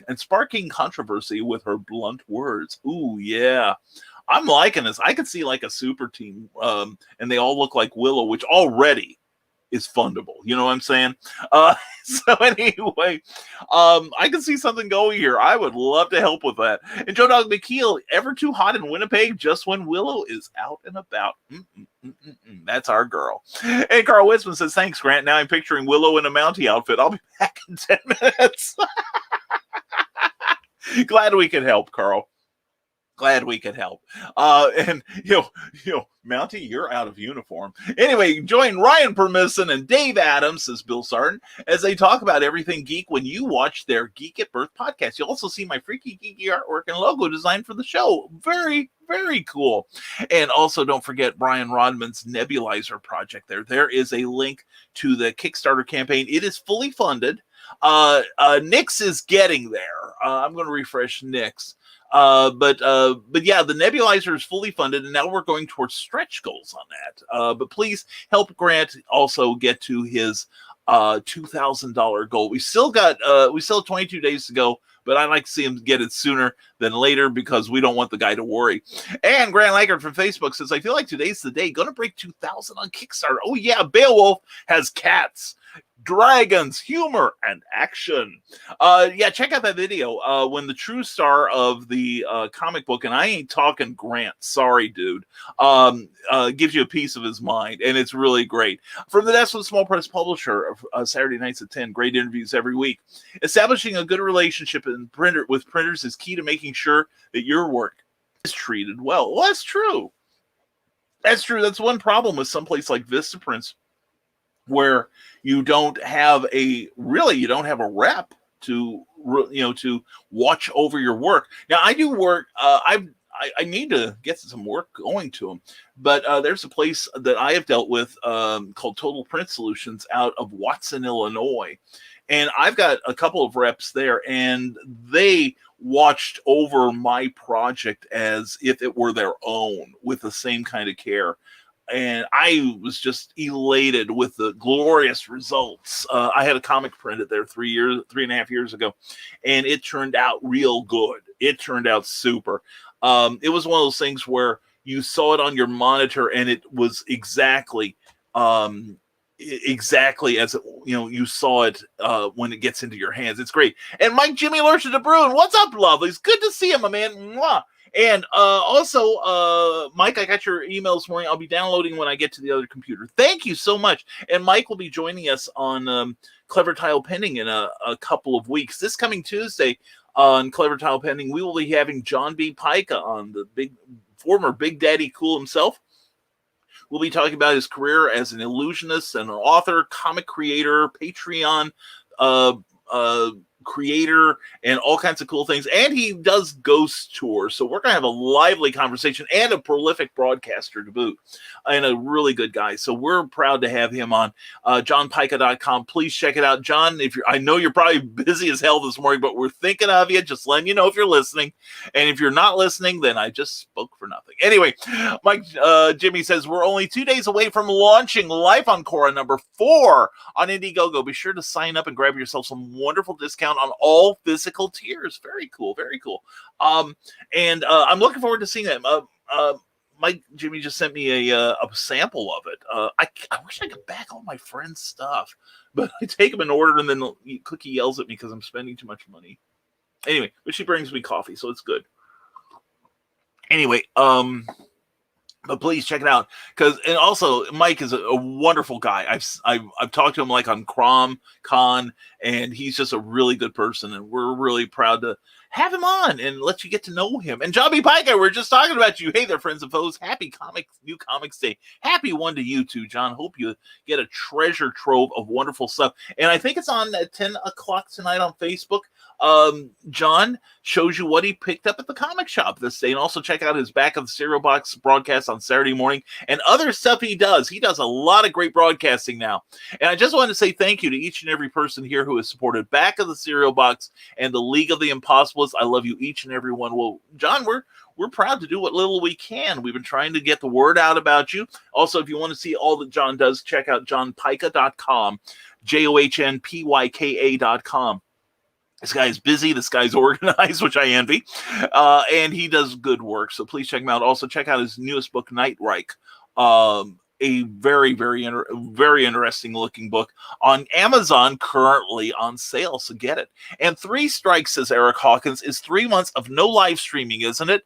controversy with her blunt words. Ooh, yeah. I'm liking this. I could see like a super team, and they all look like Willow, which already is fundable. You know what I'm saying? So anyway, I can see something going here. I would love to help with that. And Joe Dog McKeel, ever too hot in Winnipeg just when Willow is out and about. That's our girl. And Carl Wisman says, thanks, Grant. Now I'm picturing Willow in a Mountie outfit. I'll be back in 10 minutes. Glad we could help, Carl. Glad we could help. And Mountie, you're out of uniform. Anyway, join Ryan Permisson and Dave Adams, says Bill Sarton, as they talk about everything geek when you watch their Geek at Birth podcast. You'll also see my freaky geeky artwork and logo design for the show. Very, very cool. And also don't forget Brian Rodman's Nebulizer project there. There is a link to the Kickstarter campaign. It is fully funded. Nix is getting there. I'm going to refresh Nix. But yeah, the Nebulizer is fully funded, and now we're going towards stretch goals on that. But please help Grant also get to his $2,000 goal. We still have 22 days to go, but I'd like to see him get it sooner than later because we don't want the guy to worry. And Grant Laggard from Facebook says, I feel like today's the day. Gonna break 2,000 on Kickstarter. Oh yeah, Beowulf has cats, dragons, humor, and action. Yeah, check out that video when the true star of the comic book, and I ain't talking Grant, sorry dude, gives you a piece of his mind, and it's really great. From the desk of the Small Press Publisher, Saturday nights at 10, great interviews every week. Establishing a good relationship with printers is key to making sure that your work is treated well. Well, that's true. That's true. That's one problem with someplace like Vistaprints, where you don't have a rep to watch over your work. Now I do work. I need to get some work going to them. But there's a place that I have dealt with called Total Print Solutions out of Watson, Illinois. And I've got a couple of reps there, and they watched over my project as if it were their own with the same kind of care. And I was just elated with the glorious results. I had a comic printed there 3.5 years ago, and it turned out real good. It turned out super. It was one of those things where you saw it on your monitor, and it was exactly as it, you saw it when it gets into your hands. It's great. And Mike Jimmy Lurcher de Bruin, what's up, lovely? It's good to see him, my man. Mwah. And also, Mike, I got your email this morning. I'll be downloading when I get to the other computer. Thank you so much. And Mike will be joining us on Clever Tile Pending in a couple of weeks. This coming Tuesday on Clever Tile Pending, we will be having John B. Pica on, the former Big Daddy Cool himself. We'll be talking about his career as an illusionist and an author, comic creator, Patreon creator, and all kinds of cool things. And he does ghost tours. So we're going to have a lively conversation, and a prolific broadcaster to boot, and a really good guy. So we're proud to have him on johnpica.com. Please check it out. John, I know you're probably busy as hell this morning, but we're thinking of you. Just letting you know if you're listening. And if you're not listening, then I just spoke for nothing. Anyway, Mike Jimmy says we're only 2 days away from launching Life on Quora number 4 on Indiegogo. Be sure to sign up and grab yourself some wonderful discount on all physical tiers. Very cool, very cool. And I'm looking forward to seeing that. Mike Jimmy just sent me a sample of it. I wish I could back all my friends' stuff, but I take them in order, and then Cookie yells at me because I'm spending too much money. Anyway, but she brings me coffee, so it's good. Anyway, but please check it out, and also Mike is a wonderful guy. I've talked to him like on Con, and he's just a really good person, and we're really proud to have him on and let you get to know him. And Johnny Pica, we're just talking about you. Hey there, friends and foes. Happy New Comics Day. Happy one to you too, John. Hope you get a treasure trove of wonderful stuff. And I think it's on at 10 o'clock tonight on Facebook. John shows you what he picked up at the comic shop this day, and also check out his Back of the Cereal Box broadcast on Saturday morning and other stuff he does. He does a lot of great broadcasting now. And I just wanted to say thank you to each and every person here who has supported Back of the Cereal Box and the League of the Impossibles. I love you, each and every one. Well, John, we're proud to do what little we can. We've been trying to get the word out about you. Also, if you want to see all that John does, check out johnpica.com, johnpyka.com. This guy is busy. This guy's organized, which I envy. And he does good work. So please check him out. Also, check out his newest book, Nightreich. A very, very, very interesting looking book on Amazon, currently on sale. So get it. And 3 strikes, says Eric Hawkins, is 3 months of no live streaming, isn't it?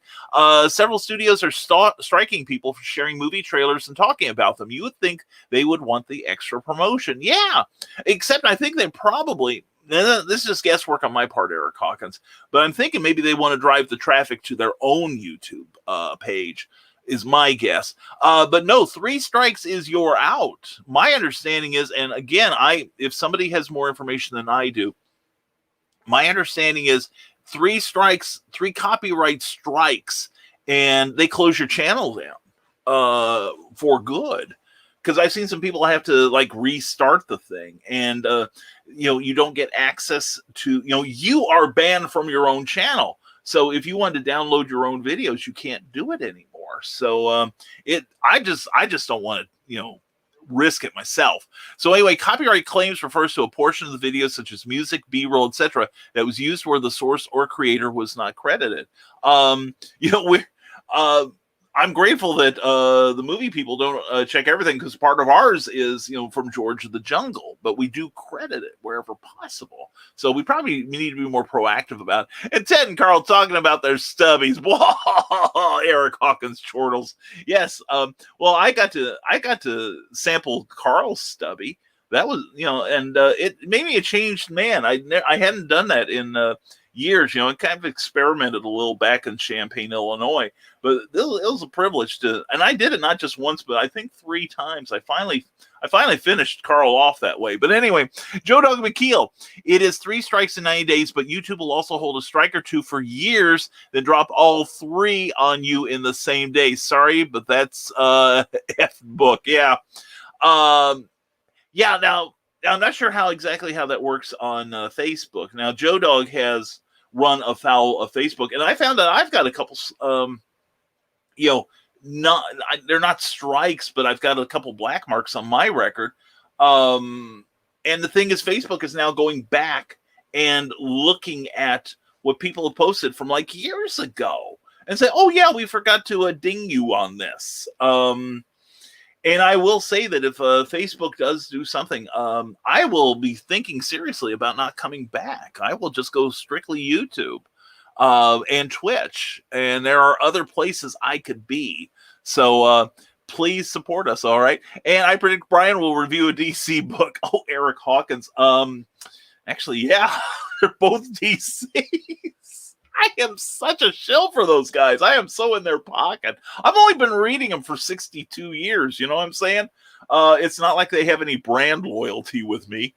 Several studios are striking people for sharing movie trailers and talking about them. You would think they would want the extra promotion. Yeah, except I think they probably... This is just guesswork on my part, Eric Hawkins, but I'm thinking maybe they want to drive the traffic to their own YouTube page, is my guess. But no, 3 strikes is you're out. My understanding is, and again, if somebody has more information than I do, my understanding is 3 strikes, 3 copyright strikes, and they close your channel down for good. Because I've seen some people have to like restart the thing, and you don't get access to, you are banned from your own channel. So if you want to download your own videos, you can't do it anymore. So I just don't want to risk it myself. So anyway, copyright claims refers to a portion of the video, such as music, B-roll, etc., that was used where the source or creator was not credited. I'm grateful that the movie people don't check everything, because part of ours is, from George of the Jungle, but we do credit it wherever possible. So we probably need to be more proactive about it. And Ted and Carl talking about their stubbies. Whoa, Eric Hawkins chortles. Yes. Well, I got to sample Carl's stubby. That was, and it made me a changed man. I hadn't done that years. You know, I kind of experimented a little back in Champaign, Illinois, but it was a privilege to, and I did it not just once, but I think 3 times. I finally finished Carl off that way. But anyway, Joe Dog McKeel, it is 3 strikes in 90 days, but YouTube will also hold a strike or 2 for years, then drop all 3 on you in the same day. Sorry, but that's F book. Yeah. Yeah, now I'm not sure exactly how that works on Facebook. Now, Joe Dog has run afoul of Facebook, and I found that I've got a couple, they're not strikes, but I've got a couple black marks on my record. And the thing is, Facebook is now going back and looking at what people have posted from like years ago and say, oh yeah, we forgot to ding you on this. And I will say that if Facebook does do something, I will be thinking seriously about not coming back. I will just go strictly YouTube and Twitch. And there are other places I could be. So please support us, all right? And I predict Brian will review a DC book. Oh, Eric Hawkins. Actually, yeah, they're both DCs. I am such a shill for those guys. I am so in their pocket. I've only been reading them for 62 years. You know what I'm saying? It's not like they have any brand loyalty with me.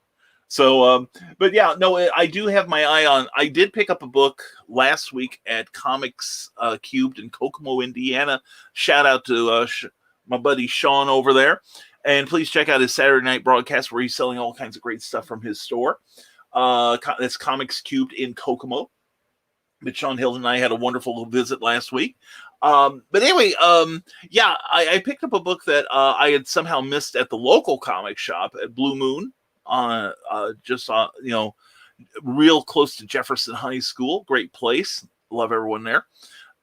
So, but yeah, no, I do have my eye on. I did pick up a book last week at Comics Cubed in Kokomo, Indiana. Shout out to my buddy Sean over there. And please check out his Saturday night broadcast where he's selling all kinds of great stuff from his store. That's Comics Cubed in Kokomo. But Sean Hill and I had a wonderful visit last week. But anyway, yeah, I picked up a book that I had somehow missed at the local comic shop at Blue Moon, real close to Jefferson High School. Great place. Love everyone there.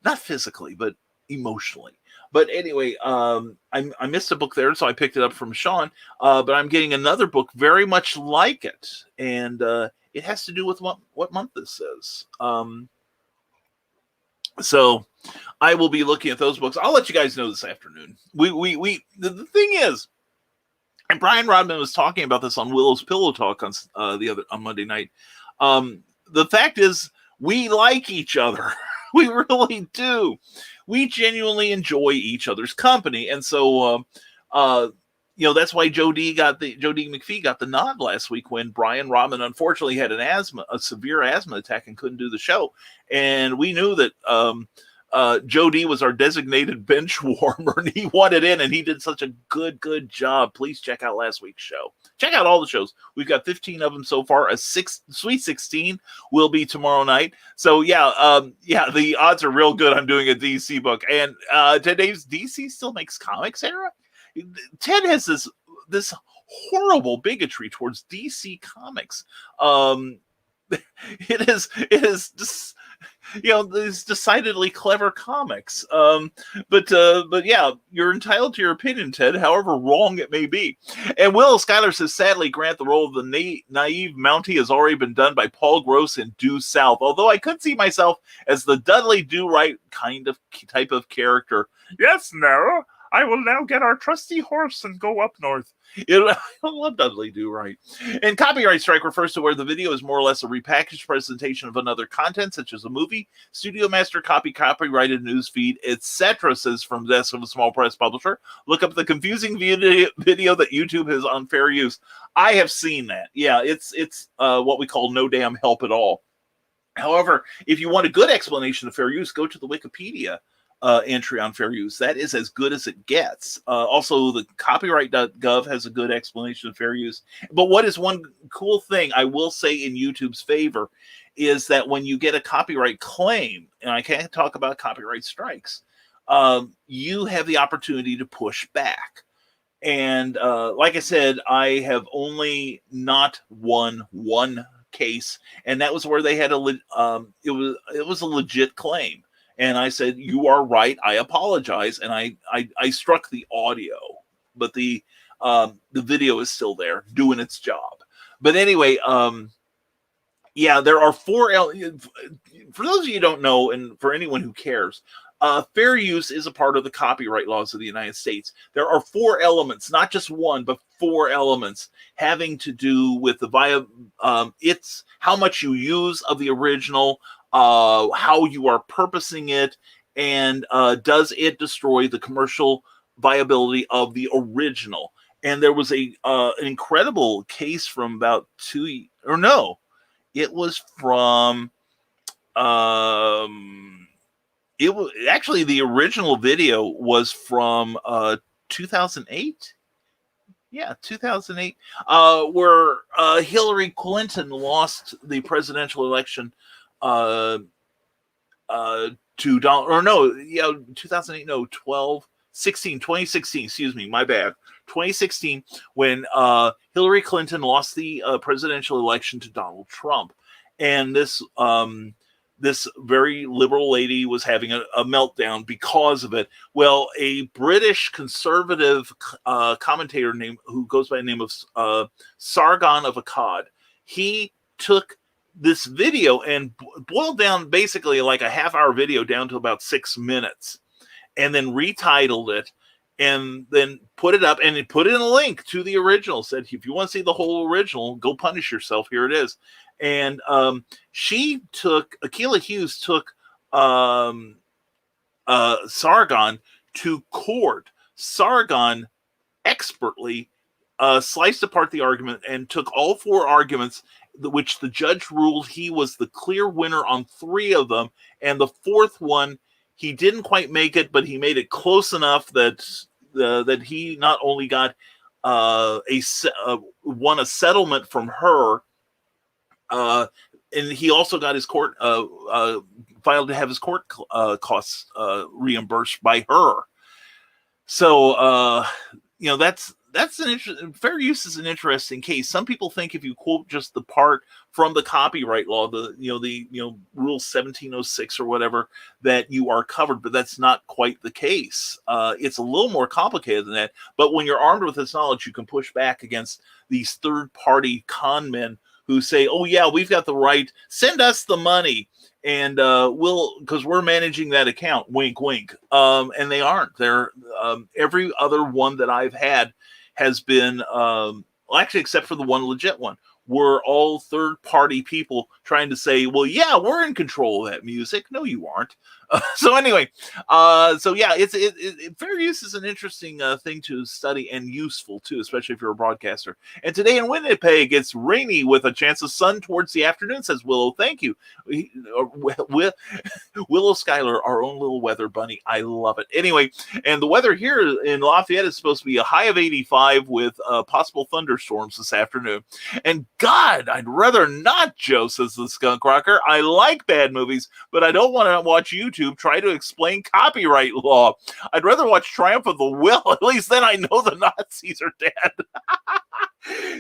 Not physically, but emotionally. But anyway, I missed a book there, so I picked it up from Sean. But I'm getting another book very much like it. And it has to do with what month this is. So I will be looking at those books. I'll let you guys know this afternoon. The thing is, and Brian Rodman was talking about this on Willow's Pillow Talk on Monday night. The fact is, we like each other. We really do. We genuinely enjoy each other's company, and so that's why Joe D. McPhee got the nod last week when Brian Rodman unfortunately had a severe asthma attack and couldn't do the show. And we knew that Joe D was our designated bench warmer, and he wanted in, and he did such a good job. Please check out last week's show. Check out all the shows. We've got 15 of them so far. Sweet 16 will be tomorrow night. So yeah, the odds are real good I'm doing a DC book. And today's DC still makes comics era. Ted has this horrible bigotry towards DC Comics. It is just, these decidedly clever comics. But yeah, you're entitled to your opinion, Ted, however wrong it may be. And Will Schuyler says, sadly, Grant, the role of the naive Mountie has already been done by Paul Gross in Due South, although I could see myself as the Dudley Do Right type of character. Yes, no. I will now get our trusty horse and go up north. I love Dudley Do Right. And copyright strike refers to where the video is more or less a repackaged presentation of another content, such as a movie, studio master copy, copyrighted news feed, etc., says from Desk of a Small Press Publisher. Look up the confusing video that YouTube has on fair use. I have seen that. Yeah, it's what we call no damn help at all. However, if you want a good explanation of fair use, go to the Wikipedia entry on fair use. That is as good as it gets. Also, the copyright.gov has a good explanation of fair use. But what is one cool thing I will say in YouTube's favor is that when you get a copyright claim, and I can't talk about copyright strikes, you have the opportunity to push back. And like I said, I have only not won one case, and that was where they had it was a legit claim. And I said, you are right. I apologize. And I struck the audio, but the video is still there doing its job. But anyway, yeah, there are 4 for those of you who don't know, and for anyone who cares, fair use is a part of the copyright laws of the United States. There are 4 elements, not just one, but 4 elements having to do with the it's how much you use of the original, how you are purposing it, and does it destroy the commercial viability of the original. And there was an incredible case from about it was from it was actually, the original video was from 2008. Yeah, 2008, where Hillary Clinton lost the presidential election to Donald, 2008, 2016, excuse me, my bad. 2016, when Hillary Clinton lost the presidential election to Donald Trump. And this very liberal lady was having a meltdown because of it. Well, a British conservative commentator who goes by the name of Sargon of Akkad, he took this video and boiled down basically like a half-hour video down to about 6 minutes, and then retitled it, and then put it up, and he put in a link to the original. Said, if you want to see the whole original, go punish yourself. Here it is. And Akilah Hughes took Sargon to court. Sargon expertly sliced apart the argument and took all 4 arguments, which the judge ruled he was the clear winner on 3 of them. And the 4th one, he didn't quite make it, but he made it close enough that he not only got won a settlement from her, and he also got his court filed to have his court costs reimbursed by her. So that's fair use is an interesting case. Some people think if you quote just the part from the copyright law, the Rule 1706 or whatever, that you are covered, but that's not quite the case. It's a little more complicated than that. But when you're armed with this knowledge, you can push back against these third-party con men who say, "Oh yeah, we've got the right. Send us the money, and because we're managing that account." Wink, wink. And they aren't. They're every other one that I've had has been, actually, except for the one legit one, were all third-party people trying to say, well, yeah, we're in control of that music. No, you aren't. So anyway, fair use is an interesting thing to study, and useful too, especially if you're a broadcaster. And today in Winnipeg, it's rainy with a chance of sun towards the afternoon, says Willow. Thank you. Willow Schuyler, our own little weather bunny. I love it. Anyway, and the weather here in Lafayette is supposed to be a high of 85 with possible thunderstorms this afternoon. And God, I'd rather not, Joe, says the Skunk Rocker. I like bad movies, but I don't want to watch YouTube try to explain copyright law. I'd rather watch Triumph of the Will. At least then I know the Nazis are dead.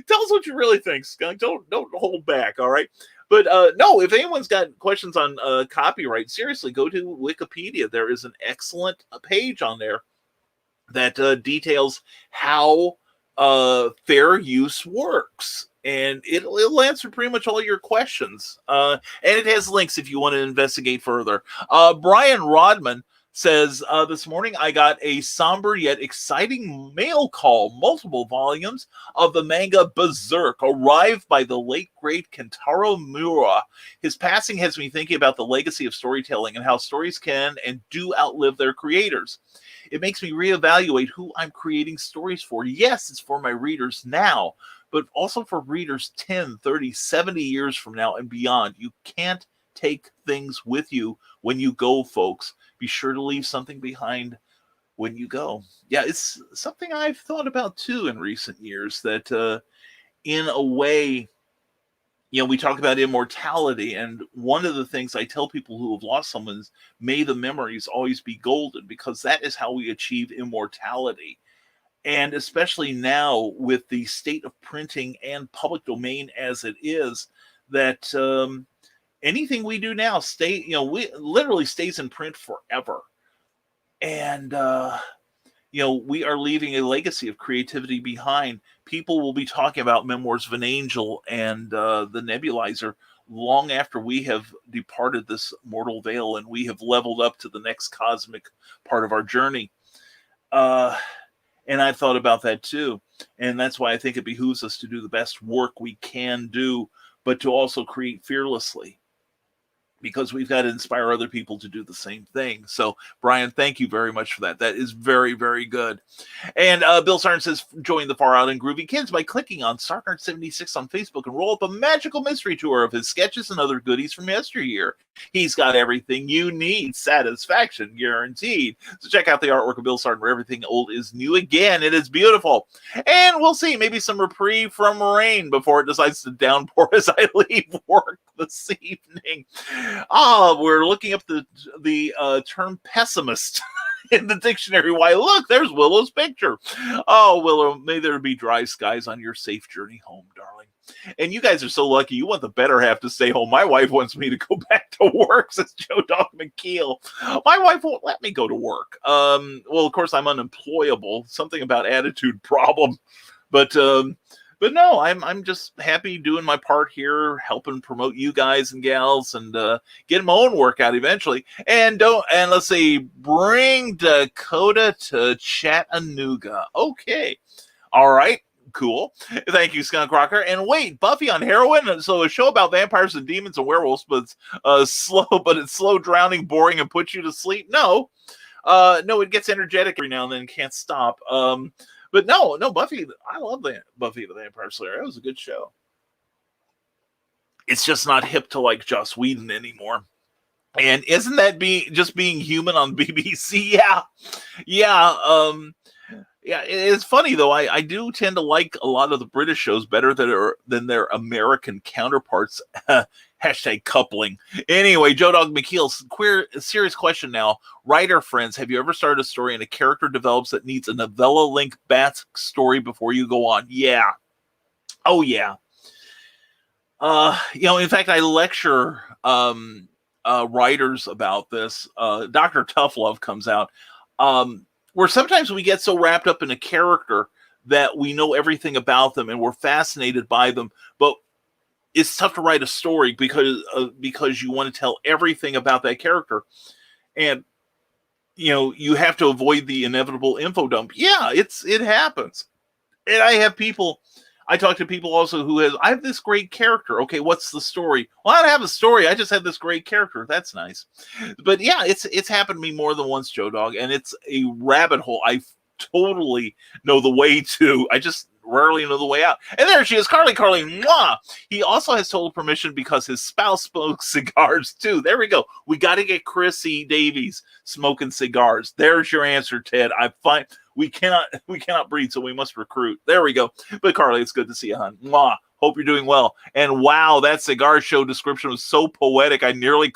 Tell us what you really think, Skunk. Don't hold back, all right? But no, if anyone's got questions on copyright, seriously, go to Wikipedia. There is an excellent page on there that details how fair use works. And it'll answer pretty much all your questions. And it has links if you want to investigate further. Brian Rodman says, this morning I got a somber yet exciting mail call. Multiple volumes of the manga Berserk arrived by the late, great Kentaro Miura. His passing has me thinking about the legacy of storytelling and how stories can and do outlive their creators. It makes me reevaluate who I'm creating stories for. Yes, it's for my readers now, but also for readers 10, 30, 70 years from now and beyond. You can't take things with you when you go, folks. Be sure to leave something behind when you go. Yeah, it's something I've thought about too in recent years, that in a way, we talk about immortality, and one of the things I tell people who have lost someone is, may the memories always be golden, because that is how we achieve immortality. And especially now with the state of printing and public domain as it is, that anything we do now we literally stays in print forever. And, we are leaving a legacy of creativity behind. People will be talking about Memoirs of an Angel and the Nebulizer long after we have departed this mortal veil and we have leveled up to the next cosmic part of our journey. And I thought about that too. And that's why I think it behooves us to do the best work we can do, but to also create fearlessly, because we've got to inspire other people to do the same thing. So, Brian, thank you very much for that. That is very, very good. And Bill Sarn says, join the Far Out and Groovy Kids by clicking on Sarkart76 on Facebook and roll up a magical mystery tour of his sketches and other goodies from yesteryear. He's got everything you need, satisfaction guaranteed. So check out the artwork of Bill Sarn, where everything old is new again. It is beautiful. And we'll see, maybe some reprieve from rain before it decides to downpour as I leave work this evening. We're looking up the term pessimist in the dictionary. Why, look, there's Willow's picture. Oh, Willow, may there be dry skies on your safe journey home, darling. And you guys are so lucky. You want the better half to stay home. My wife wants me to go back to work, says Joe Dog McKeel. My wife won't let me go to work. Well, of course, I'm unemployable. Something about attitude problem. But no, I'm just happy doing my part here, helping promote you guys and gals, and getting my own workout eventually. And let's see, bring Dakota to Chattanooga. Okay, all right, cool. Thank you, Skunk Rocker. And wait, Buffy on heroin? So a show about vampires and demons and werewolves, but it's slow, drowning, boring, and puts you to sleep. No, it gets energetic every now and then, can't stop. But no, Buffy, I love Buffy the Vampire Slayer. It was a good show. It's just not hip to like Joss Whedon anymore. And isn't that just being human on BBC? Yeah. It's funny though. I do tend to like a lot of the British shows better than their American counterparts. Hashtag coupling. Anyway, Joe Dog McKeel's serious question now. Writer friends, have you ever started a story and a character develops that needs a novella-length backstory before you go on? Yeah. Oh, yeah. In fact, I lecture writers about this. Dr. Tough Love comes out. Where sometimes we get so wrapped up in a character that we know everything about them and we're fascinated by them, but it's tough to write a story because you want to tell everything about that character. And, you have to avoid the inevitable info dump. Yeah, it happens. And I talk to people also I have this great character. Okay, what's the story? Well, I don't have a story. I just have this great character. That's nice. But yeah, it's happened to me more than once, Joe Dog. And it's a rabbit hole I totally know the way to. I just rarely know the way out. And there she is, Carly, mwah! He also has total permission because his spouse smokes cigars too. There we go. We got to get Chrissy Davies smoking cigars. There's your answer, Ted. We cannot breathe, so we must recruit. There we go. But Carly, it's good to see you, hon. Mwah. Hope you're doing well. And wow, that cigar show description was so poetic. I nearly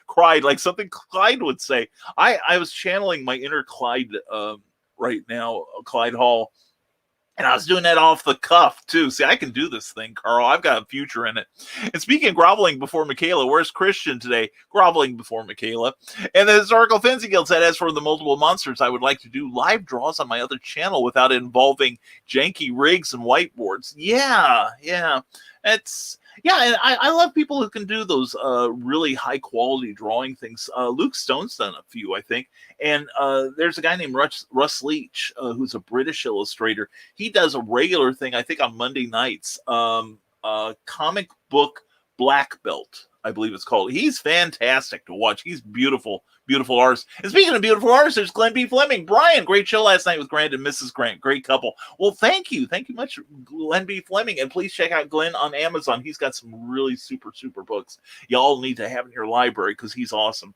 cried, like something Clyde would say. I was channeling my inner Clyde right now, Clyde Hall. And I was doing that off the cuff, too. See, I can do this thing, Carl. I've got a future in it. And speaking of groveling before Michaela, where's Christian today? Groveling before Michaela. And the Historical Fencing Guild said, as for the multiple monsters, I would like to do live draws on my other channel without involving janky rigs and whiteboards. Yeah. And I love people who can do those really high-quality drawing things. Luke Stone's done a few, I think. And there's a guy named Russ Leach, who's a British illustrator. He does a regular thing, I think, on Monday nights. Comic book black belt, I believe it's called. He's fantastic to watch. He's beautiful artist. And speaking of beautiful artists, there's Glenn B. Fleming. Brian, great show last night with Grant and Mrs. Grant. Great couple. Well, thank you much, Glenn B. Fleming. And please check out Glenn on Amazon. He's got some really super books y'all need to have in your library because he's awesome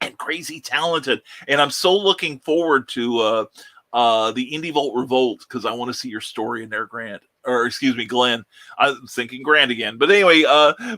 and crazy talented. And I'm so looking forward to the Indie Vault Revolt because I want to see your story in there, Grant. Or excuse me, Glenn. I was thinking Grant again. But anyway,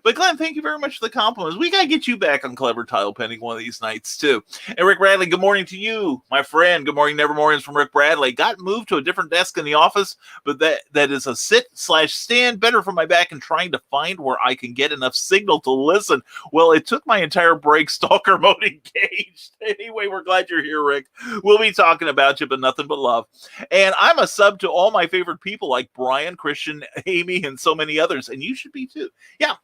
but Glenn, thank you very much for the compliments. We got to get you back on Clever Tile Pending one of these nights, too. And Rick Bradley, good morning to you, my friend. Good morning, Nevermorians from Rick Bradley. Got moved to a different desk in the office, but that is a sit/stand better for my back and trying to find where I can get enough signal to listen. Well, it took my entire break, stalker mode engaged. Anyway, we're glad you're here, Rick. We'll be talking about you, but nothing but love. And I'm a sub to all my favorite people like Brian, Christian, Amy, and so many others, and you should be too. Yeah,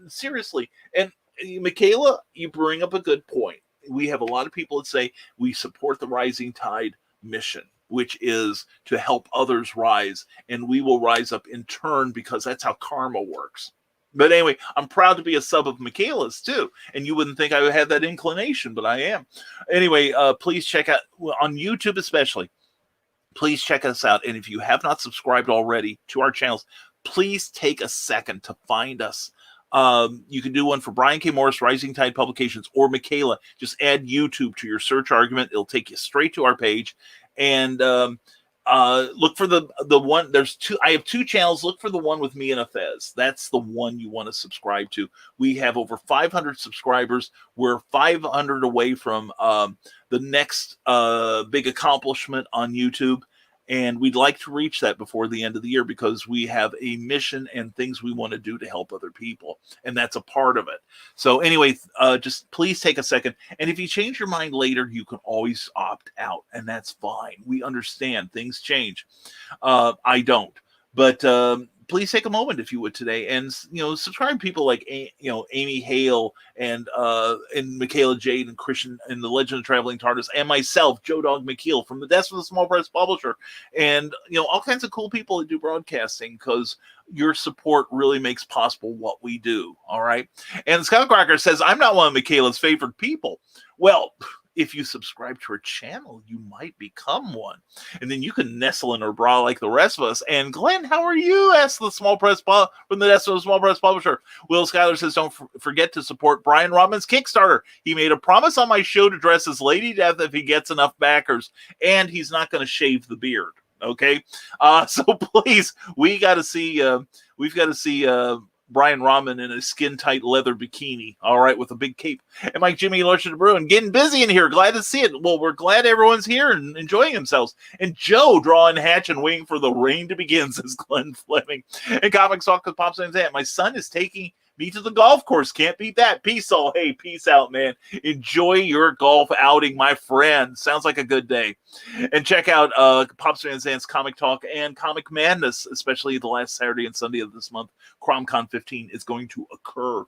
seriously. And Michaela, you bring up a good point. We have a lot of people that say we support the Rising Tide mission, which is to help others rise, and we will rise up in turn because that's how karma works. But anyway, I'm proud to be a sub of Michaela's too, and you wouldn't think I would have that inclination, but I am. Anyway, please check out on YouTube especially. Please check us out, and if you have not subscribed already to our channels, please take a second to find us. You can do one for Brian K. Morris, Rising Tide Publications, or Michaela. Just add YouTube to your search argument. It'll take you straight to our page. And look for the one. There's two. I have two channels. Look for the one with me and a Fez. That's the one you want to subscribe to. We have over 500 subscribers. We're 500 away from the next big accomplishment on YouTube. And we'd like to reach that before the end of the year because we have a mission and things we want to do to help other people. And that's a part of it. So anyway, just please take a second. And if you change your mind later, you can always opt out. And that's fine. We understand things change. I don't. But please take a moment, if you would, today, and subscribe to people like Amy Hale and Michaela Jade and Christian and the Legend of Traveling TARDIS and myself, Joe Dog McKeel from the Desk of the Small Press Publisher, and all kinds of cool people that do broadcasting, because your support really makes possible what we do. All right. And Scott Crocker says, I'm not one of Michaela's favorite people. Well, if you subscribe to her channel, you might become one. And then you can nestle in her bra like the rest of us. And Glenn, how are you? Asked the Small Press from the Desk of the Small Press Publisher. Will Schuyler says, don't forget to support Brian Rodman's Kickstarter. He made a promise on my show to dress as Lady Death if he gets enough backers. And he's not going to shave the beard. Okay? So please, we've got to see Brian Rahman in a skin-tight leather bikini, all right, with a big cape. And Mike Jimmy Lurcher de Bruin getting busy in here. Glad to see it. Well, we're glad everyone's here and enjoying themselves. And Joe drawing hatch and waiting for the rain to begin, says Glenn Fleming. And Comics Talk with Pop saying that my son is taking me to the golf course. Can't beat that. Peace all. Hey, peace out, man. Enjoy your golf outing, my friend. Sounds like a good day. And check out Pops Van Zant's Comic Talk and Comic Madness, especially the last Saturday and Sunday of this month. CromCon 15 is going to occur.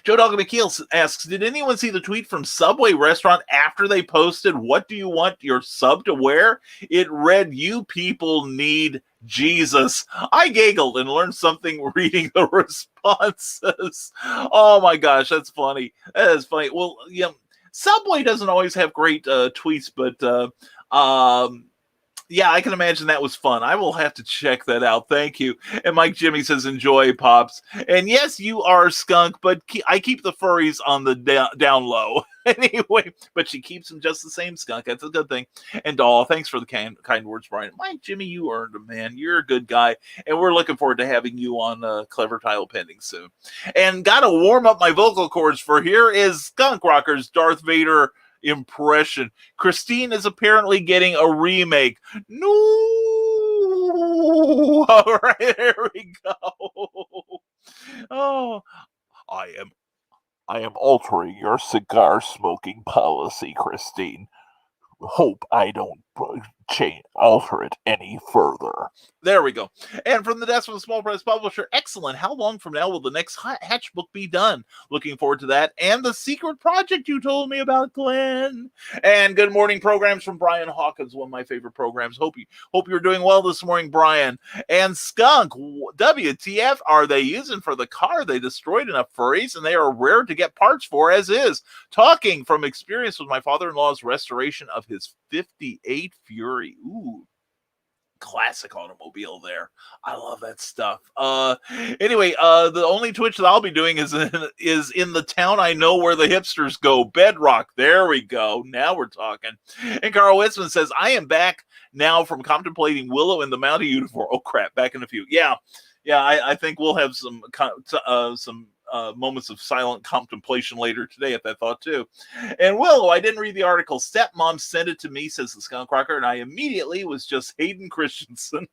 Joe Dog McKeel asks, did anyone see the tweet from Subway Restaurant after they posted, what do you want your sub to wear? It read, you people need Jesus. I giggled and learned something reading the responses. Oh my gosh, that's funny. That is funny. Well, yeah, Subway doesn't always have great tweets, but yeah, I can imagine that was fun. I will have to check that out. Thank you. And Mike Jimmy says, enjoy, Pops. And yes, you are a skunk, but I keep the furries on the down low. Anyway, but she keeps them just the same, skunk. That's a good thing. And Doll, thanks for the kind words, Brian. Mike Jimmy, you earned them, man. You're a good guy. And we're looking forward to having you on Clever Title Pending soon. And got to warm up my vocal cords for here is Skunk Rocker's Darth Vader impression. Christine is apparently getting a remake. No. All right, there we go. Oh, I am altering your cigar smoking policy, Christine. Hope I don't alter it any further. There we go. And from the Desk of the Small Press Publisher, excellent. How long from now will the next Hatch book be done? Looking forward to that. And the secret project you told me about, Glenn. And good morning programs from Brian Hawkins, one of my favorite programs. Hope you're doing well this morning, Brian. And Skunk, WTF are they using for the car? They destroyed enough furries, and they are rare to get parts for as is. Talking from experience with my father-in-law's restoration of his 58 Fury. Ooh, classic automobile there. I love that stuff. Anyway, the only Twitch that I'll be doing is in the town I know where the hipsters go, Bedrock. There we go. Now we're talking. And Carl Witzman says, I am back now from contemplating Willow in the Mountie uniform. Oh crap, back in a few. Yeah, I think we'll have some moments of silent contemplation later today at that thought too. And Willow, I didn't read the article. Stepmom sent it to me, says the Skunk Rocker, and I immediately was just Hayden Christensen.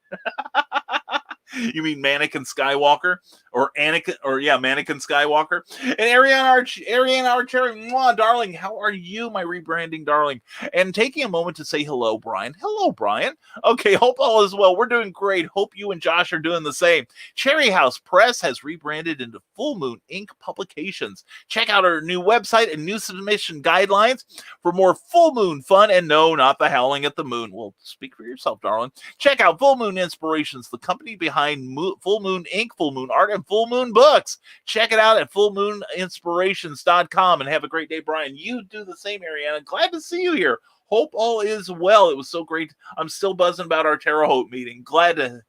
You mean Mannequin Skywalker or Anakin or yeah, Mannequin Skywalker. And Ariana Archer, mwah, darling, how are you, my rebranding darling? And taking a moment to say hello, Brian. Hello, Brian. Okay, hope all is well. We're doing great. Hope you and Josh are doing the same. Cherry House Press has rebranded into Full Moon Ink Publications. Check out our new website and new submission guidelines for more full moon fun. And no, not the howling at the moon. Well, speak for yourself, darling. Check out Full Moon Inspirations, the company behind Full Moon Ink, Full Moon Art, and Full Moon Books. Check it out at fullmooninspirations.com and have a great day, Brian. You do the same, Ariana. Glad to see you here. Hope all is well. It was so great. I'm still buzzing about our Terre Haute meeting. Glad to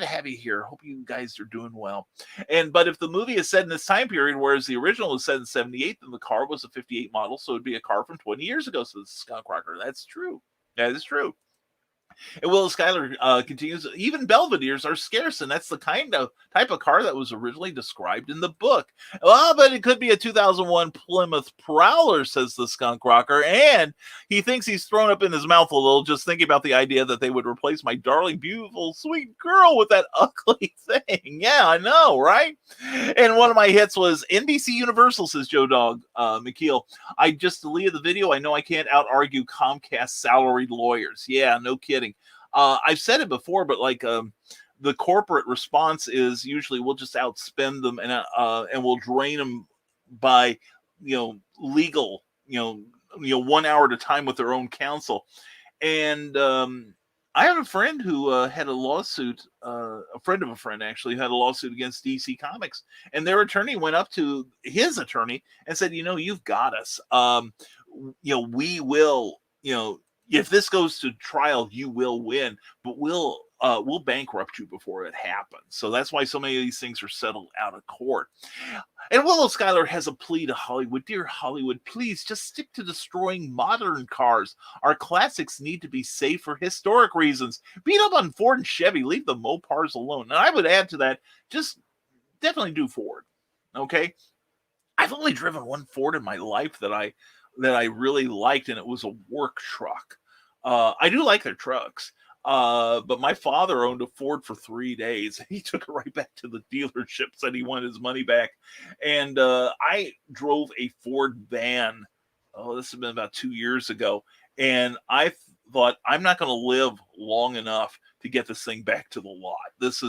have you here. Hope you guys are doing well. But if the movie is set in this time period, whereas the original was set in 78, then the car was a 58 model, so it'd be a car from 20 years ago. So this is Skunk Rocker. That's true. That is true. And Will Schuyler continues, even Belvederes are scarce, and that's the type of car that was originally described in the book. Well, but it could be a 2001 Plymouth Prowler, says the Skunk Rocker, and he thinks he's thrown up in his mouth a little just thinking about the idea that they would replace my darling, beautiful, sweet girl with that ugly thing. Yeah, I know, right? And one of my hits was NBC Universal, says Joe Dog McKeel. I just deleted the video. I know I can't out-argue Comcast salaried lawyers. Yeah, no kidding. I've said it before, but like the corporate response is usually we'll just outspend them and we'll drain them by legal 1 hour at a time with their own counsel. And I have a friend who had a lawsuit, a friend of a friend actually had a lawsuit against DC Comics, and their attorney went up to his attorney and said, you've got us. We will, if this goes to trial, you will win, but we'll bankrupt you before it happens. So that's why so many of these things are settled out of court. And Willow Schuyler has a plea to Hollywood. Dear Hollywood, please just stick to destroying modern cars. Our classics need to be safe for historic reasons. Beat up on Ford and Chevy. Leave the Mopars alone. And I would add to that, just definitely do Ford. Okay? I've only driven one Ford in my life that I really liked, and it was a work truck. I do like their trucks, but my father owned a Ford for 3 days. He took it right back to the dealership, said he wanted his money back. And I drove a Ford van. Oh, this has been about 2 years ago. And I thought, I'm not going to live long enough to get this thing back to the lot. It's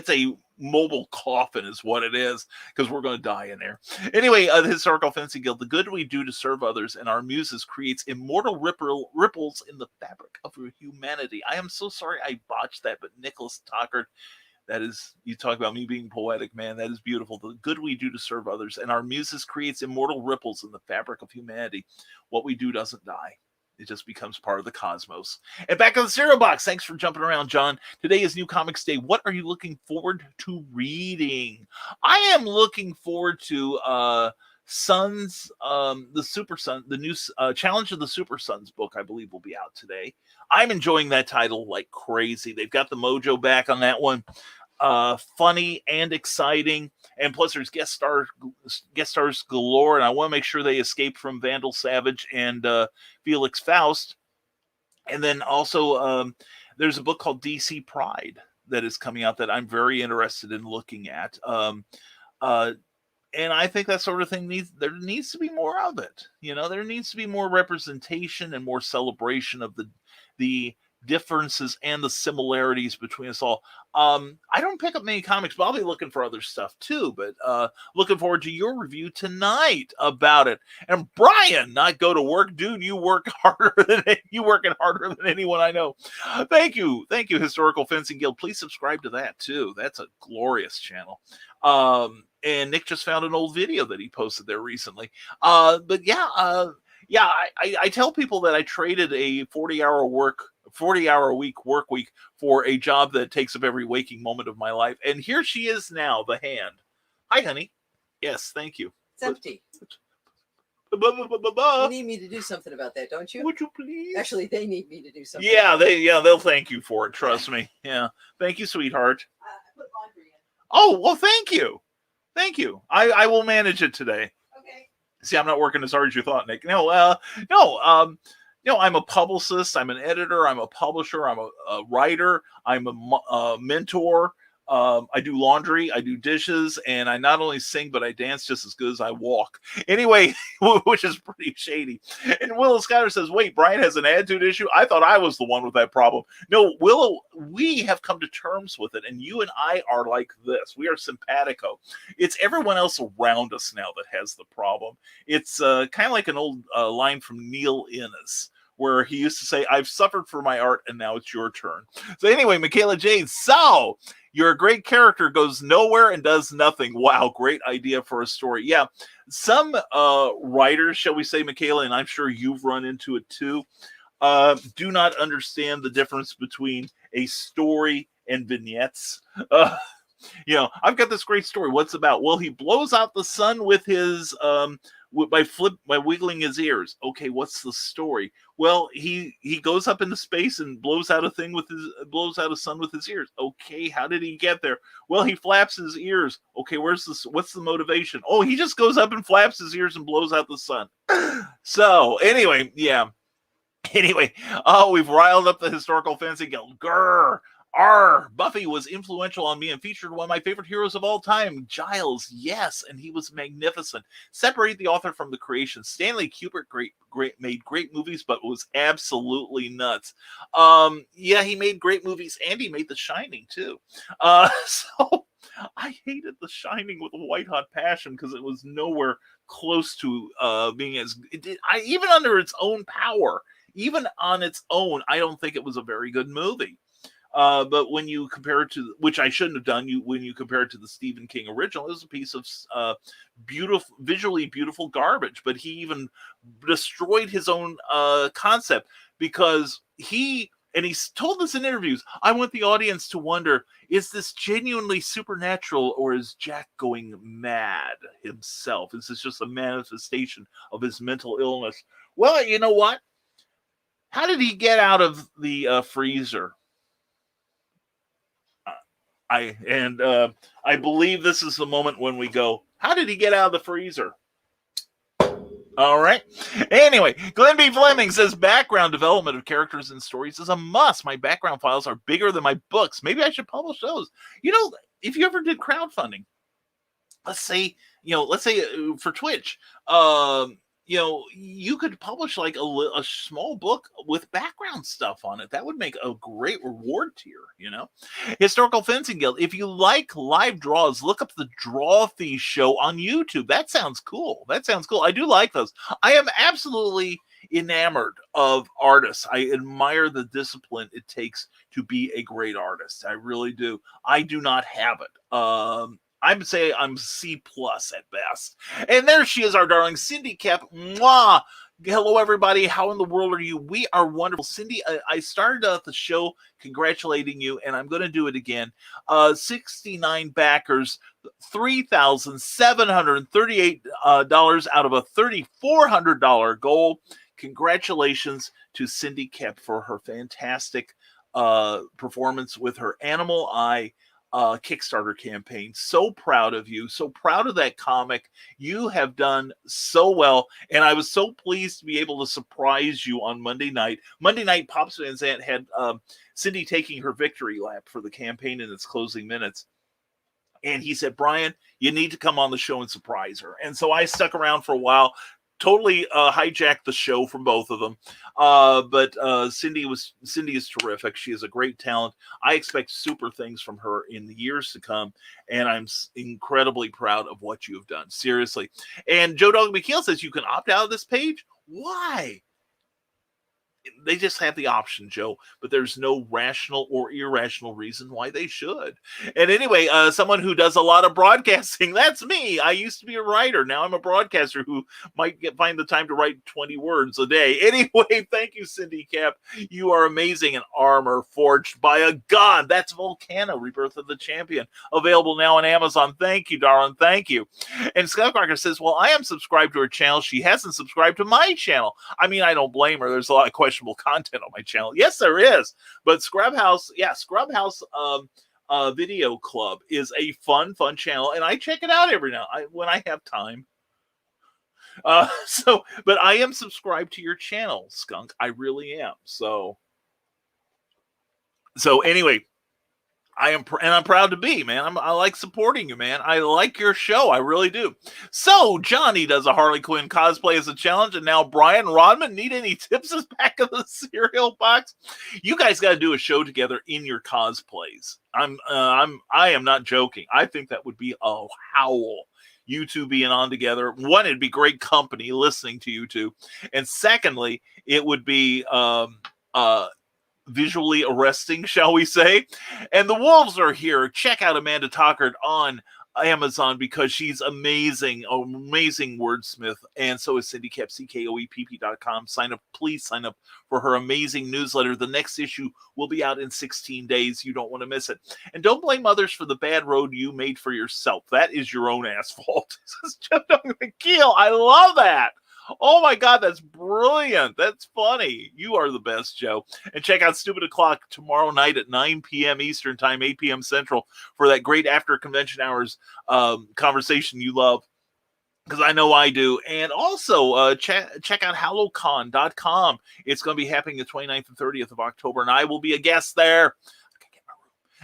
a mobile coffin is what it is, because we're going to die in there. Anyway, the Historical Fencing Guild, the good we do to serve others and our muses creates immortal ripples in the fabric of humanity. I am so sorry I botched that, but Nicholas Tockert, that is, you talk about me being poetic, man, that is beautiful. The good we do to serve others and our muses creates immortal ripples in the fabric of humanity. What we do doesn't die. It just becomes part of the cosmos. And back on the cereal box. Thanks for jumping around, John. Today is New Comics Day. What are you looking forward to reading? I am looking forward to Sons, the Super Sun, the new Challenge of the Super Sons book, I believe, will be out today. I'm enjoying that title like crazy. They've got the mojo back on that one. Funny and exciting, and plus there's guest stars galore, and I want to make sure they escape from Vandal Savage and Felix Faust. And then also there's a book called DC Pride that is coming out that I'm very interested in looking at, and I think that sort of thing there needs to be more of it. There needs to be more representation and more celebration of the differences and the similarities between us all. I don't pick up many comics, but I'll be looking for other stuff too. But looking forward to your review tonight about it. And Brian, not go to work, dude. You working harder than anyone I know. Thank you, Historical Fencing Guild. Please subscribe to that too. That's a glorious channel. And Nick just found an old video that he posted there recently. But yeah, I tell people that I traded a 40-hour a week work week for a job that takes up every waking moment of my life. And here she is now, the hand. Hi, honey. Yes, thank you. It's empty. You need me to do something about that, don't you? Would you please? Actually, they need me to do something. Yeah, they'll thank you for it. Trust me. Yeah, thank you, sweetheart. I put laundry in. Oh, well, thank you. I will manage it today. Okay. See, I'm not working as hard as you thought, Nick. No, I'm a publicist, I'm an editor, I'm a publisher, I'm a writer, I'm a mentor. I do laundry, I do dishes, and I not only sing, but I dance just as good as I walk. Anyway, which is pretty shady. And Willow Skyler says, wait, Brian has an attitude issue? I thought I was the one with that problem. No, Willow, we have come to terms with it, and you and I are like this. We are simpatico. It's everyone else around us now that has the problem. It's kind of like an old line from Neil Innes, where he used to say, I've suffered for my art, and now it's your turn. So anyway, Michaela Jade, so you're a great character, goes nowhere and does nothing. Wow, great idea for a story. Yeah, some writers, shall we say, Michaela, and I'm sure you've run into it too, do not understand the difference between a story and vignettes. I've got this great story. What's it about? Well, he blows out the sun with his by wiggling his ears. Okay, what's the story? Well, he goes up into space and blows out a sun with his ears. Okay, how did he get there? Well, he flaps his ears. Okay, what's the motivation? Oh, he just goes up and flaps his ears and blows out the sun. So anyway, yeah. Anyway, we've riled up the historical fantasy guild. Grr. Buffy was influential on me and featured one of my favorite heroes of all time, Giles. Yes, and he was magnificent. Separate the author from the creation. Stanley Kubrick made great movies, but was absolutely nuts. Yeah, he made great movies, and he made The Shining too. So I hated The Shining with a white hot passion because it was nowhere close to being as even under its own power. Even on its own, I don't think it was a very good movie. But when you compare it to, which I shouldn't have done, when you compare it to the Stephen King original, it was a piece of visually beautiful garbage. But he even destroyed his own concept because he's told this in interviews. I want the audience to wonder: is this genuinely supernatural, or is Jack going mad himself? Is this just a manifestation of his mental illness? Well, you know what? How did he get out of the freezer? I believe this is the moment when we go, how did he get out of the freezer? All right. Anyway, Glenn B. Fleming says background development of characters and stories is a must. My background files are bigger than my books. Maybe I should publish those. If you ever did crowdfunding, let's say for Twitch, you could publish like a small book with background stuff on it. That would make a great reward tier, Historical Fencing Guild. If you like live draws, look up the Draw Thee show on YouTube. That sounds cool. I do like those. I am absolutely enamored of artists. I admire the discipline it takes to be a great artist. I really do. I do not have it. I'm saying I'm C+ at best. And there she is, our darling Cindy Cap. Mwah! Hello, everybody. How in the world are you? We are wonderful. Cindy, I started out the show congratulating you, and I'm going to do it again. 69 backers, $3,738 out of a $3,400 goal. Congratulations to Cindy Cap for her fantastic performance with her Animal Eye Kickstarter campaign. So proud of you. So proud of that comic. You have done so well. And I was so pleased to be able to surprise you on Monday night. Monday night, Pops Van Zandt had Cindy taking her victory lap for the campaign in its closing minutes. And he said, Brian, you need to come on the show and surprise her. And so I stuck around for a while. Totally hijacked the show from both of them. But Cindy is terrific. She is a great talent. I expect super things from her in the years to come. And I'm incredibly proud of what you have done. Seriously. And Joe Dog McKeel says you can opt out of this page. Why? They just have the option, Joe, but there's no rational or irrational reason why they should. And anyway, someone who does a lot of broadcasting, that's me. I used to be a writer. Now I'm a broadcaster who might find the time to write 20 words a day. Anyway, thank you, Cindy Cap. You are amazing. An armor forged by a god. That's Volcano, Rebirth of the Champion. Available now on Amazon. Thank you, darling. Thank you. And Skycracker says, well, I am subscribed to her channel. She hasn't subscribed to my channel. I mean, I don't blame her. There's a lot of questions content on my channel. Yes, there is. But Scrubhouse Video Club is a fun channel, and I check it out every now when I have time. But I am subscribed to your channel, Skunk. I really am. So anyway, I'm proud to be, man. I like supporting you, man. I like your show. I really do. So Johnny does a Harley Quinn cosplay as a challenge, and now Brian Rodman, need any tips in the back of the cereal box? You guys got to do a show together in your cosplays. I am not joking. I think that would be a howl. You two being on together. One, it'd be great company listening to you two, and secondly, it would be visually arresting, shall we say. And the wolves are here. Check out Amanda Tockard on Amazon because she's amazing wordsmith, and so is Cindy Kep, CKOEPP.com. Please sign up for her amazing newsletter. The next issue will be out in 16 days. You don't want to miss it. And don't blame others for the bad road you made for yourself. That is your own ass fault. This is Jeff McKeel. I love that. Oh my God, that's brilliant. That's funny. You are the best, Joe. And check out Stupid O'Clock tomorrow night at 9 p.m. Eastern Time, 8 p.m. Central for that great after convention hours conversation you love, because I know I do. And also check out hallowcon.com. It's going to be happening the 29th and 30th of October, and I will be a guest there.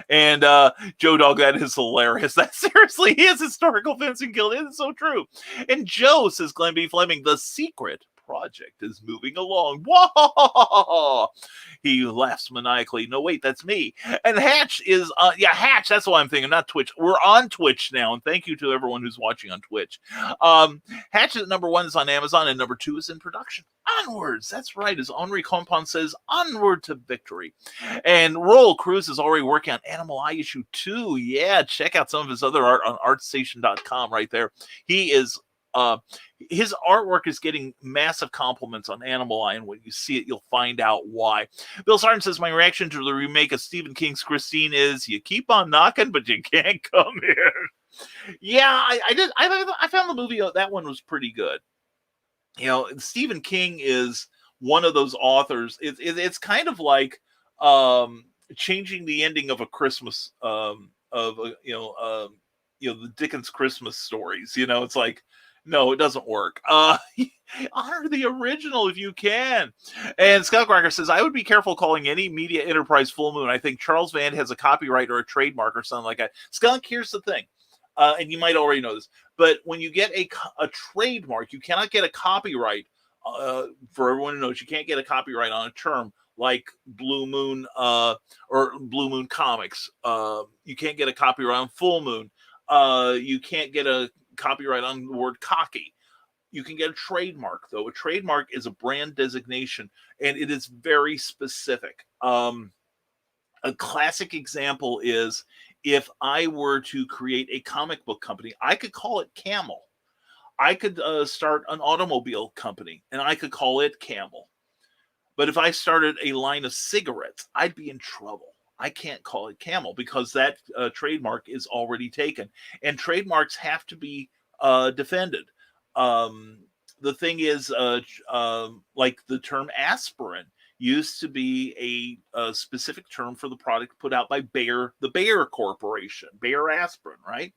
And Joe Dog, that is hilarious. That seriously is Historical Fencing Guild. It is so true. And Joe says, Glenn B. Fleming, the secret project is moving along. Whoa! He laughs maniacally. No, wait, that's me. And Hatch is, Hatch, that's what I'm thinking, not Twitch. We're on Twitch now, and thank you to everyone who's watching on Twitch. Hatch is number 1 is on Amazon, and number 2 is in production. Onwards, that's right, as Henri Compon says, onward to victory. And Roll Cruz is already working on Animal Eye issue 2. Yeah, check out some of his other art on artstation.com right there. He is his artwork is getting massive compliments on Animal Eye, and when you see it, you'll find out why. Bill Sargent says, my reaction to the remake of Stephen King's Christine is, you keep on knocking, but you can't come in. Yeah, I found the movie, that one was pretty good. You know, Stephen King is one of those authors. It's kind of like changing the ending of a Christmas, the Dickens Christmas stories. You know, it's like, no, it doesn't work. Honor the original if you can. And Skunkcracker says, I would be careful calling any media enterprise Full Moon. I think Charles Vand has a copyright or a trademark or something like that. Skunk, here's the thing. And you might already know this, but when you get a trademark, you cannot get a copyright. For everyone who knows, you can't get a copyright on a term like Blue Moon or Blue Moon Comics. You can't get a copyright on Full Moon. You can't get a copyright on the word cocky. You can get a trademark, though. A trademark is a brand designation, and it is very specific. A classic example is if I were to create a comic book company, I could call it Camel. I could start an automobile company, and I could call it Camel. But if I started a line of cigarettes, I'd be in trouble. I can't call it Camel because that trademark is already taken. And trademarks have to be defended. The thing is, like the term aspirin used to be a specific term for the product put out by Bayer, the Bayer Corporation, Bayer aspirin, right?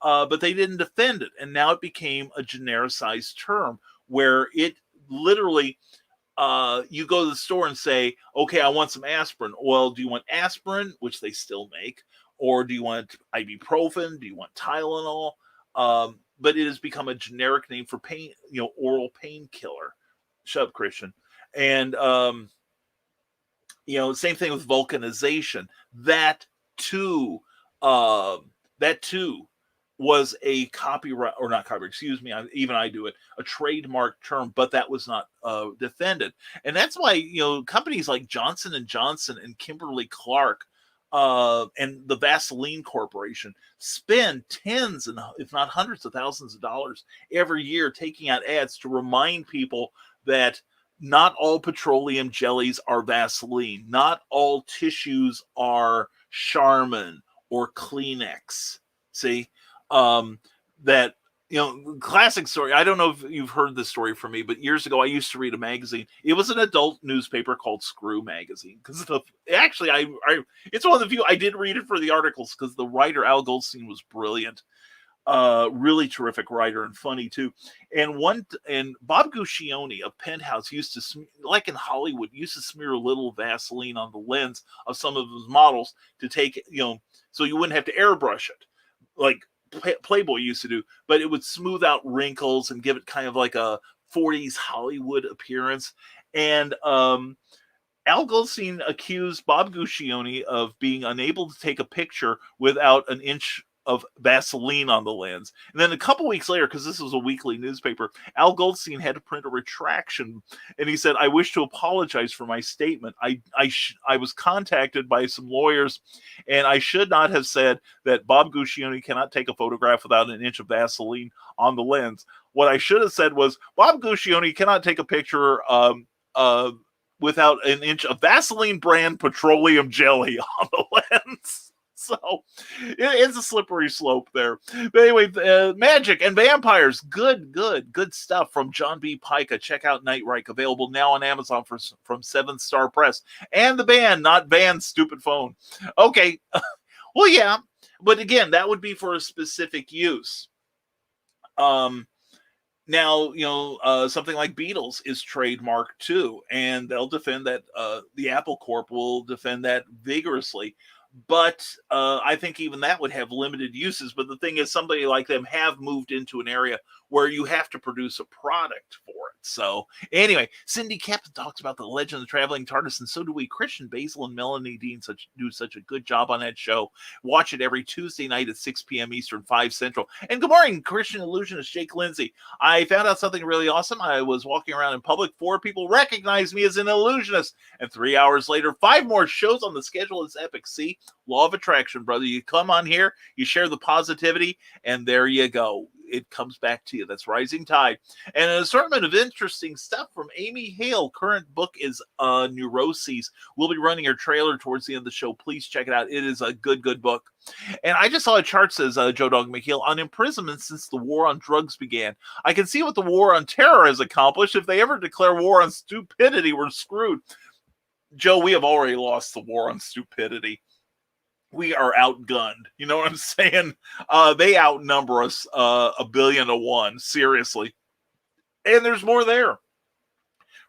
But they didn't defend it. And now it became a genericized term where it literally, you go to the store and say, okay, I want some aspirin. Well, do you want aspirin, which they still make, or do you want ibuprofen? Do you want Tylenol? But it has become a generic name for pain, oral painkiller. Shut up, Christian. And, same thing with vulcanization. That too was a copyright, or not copyright, excuse me, even I do it, a trademark term, but that was not defended. And that's why, companies like Johnson & Johnson and Kimberly-Clark and the Vaseline Corporation spend tens, and if not hundreds of thousands of dollars every year taking out ads to remind people that not all petroleum jellies are Vaseline. Not all tissues are Charmin or Kleenex. See? That, classic story. I don't know if you've heard this story from me, but years ago I used to read a magazine. It was an adult newspaper called Screw Magazine. Because actually, it's one of the few I did read it for the articles because the writer Al Goldstein was brilliant. Really terrific writer and funny too. And Bob Guccione of Penthouse used to, like in Hollywood, used to smear a little Vaseline on the lens of some of his models to take, so you wouldn't have to airbrush it, like Playboy used to do, but it would smooth out wrinkles and give it kind of like a 40s Hollywood appearance. And Al Goldstein accused Bob Guccione of being unable to take a picture without an inch of Vaseline on the lens. And then a couple weeks later, because this was a weekly newspaper, Al Goldstein had to print a retraction. And he said, "I wish to apologize for my statement. I was contacted by some lawyers, and I should not have said that Bob Guccione cannot take a photograph without an inch of Vaseline on the lens. What I should have said was, Bob Guccione cannot take a picture without an inch of Vaseline brand petroleum jelly on the lens." So it's a slippery slope there. But anyway, magic and vampires, good stuff from John B. Pica. Check out Nightrike, available now on Amazon from 7th Star Press. And the band, not Van, stupid phone. Okay, well, yeah, but again, that would be for a specific use. Now, something like Beatles is trademarked too, and they'll defend that. The Apple Corp will defend that vigorously. But I think even that would have limited uses. But the thing is, somebody like them have moved into an area where you have to produce a product for it. So anyway, Cindy Captain talks about the legend of the traveling TARDIS, and so do we. Christian Basil and Melanie Dean do such a good job on that show. Watch it every Tuesday night at 6 p.m. Eastern, 5 Central. And good morning, Christian illusionist Jake Lindsay. I found out something really awesome. I was walking around in public. 4 people recognized me as an illusionist. And 3 hours later, 5 more shows on the schedule. It's epic. See? Law of attraction, brother. You come on here, you share the positivity, and there you go. It comes back to you. That's Rising Tide. And an assortment of interesting stuff from Amy Hale. Current book is Neuroses. We'll be running her trailer towards the end of the show. Please check it out. It is a good book. And I just saw a chart, says Joe Dog McHale, on imprisonment since the war on drugs began. I can see what the war on terror has accomplished. If they ever declare war on stupidity, we're screwed. Joe, we have already lost the war on stupidity. We are outgunned. You know what I'm saying? They outnumber us 1,000,000,000. Seriously. And there's more there.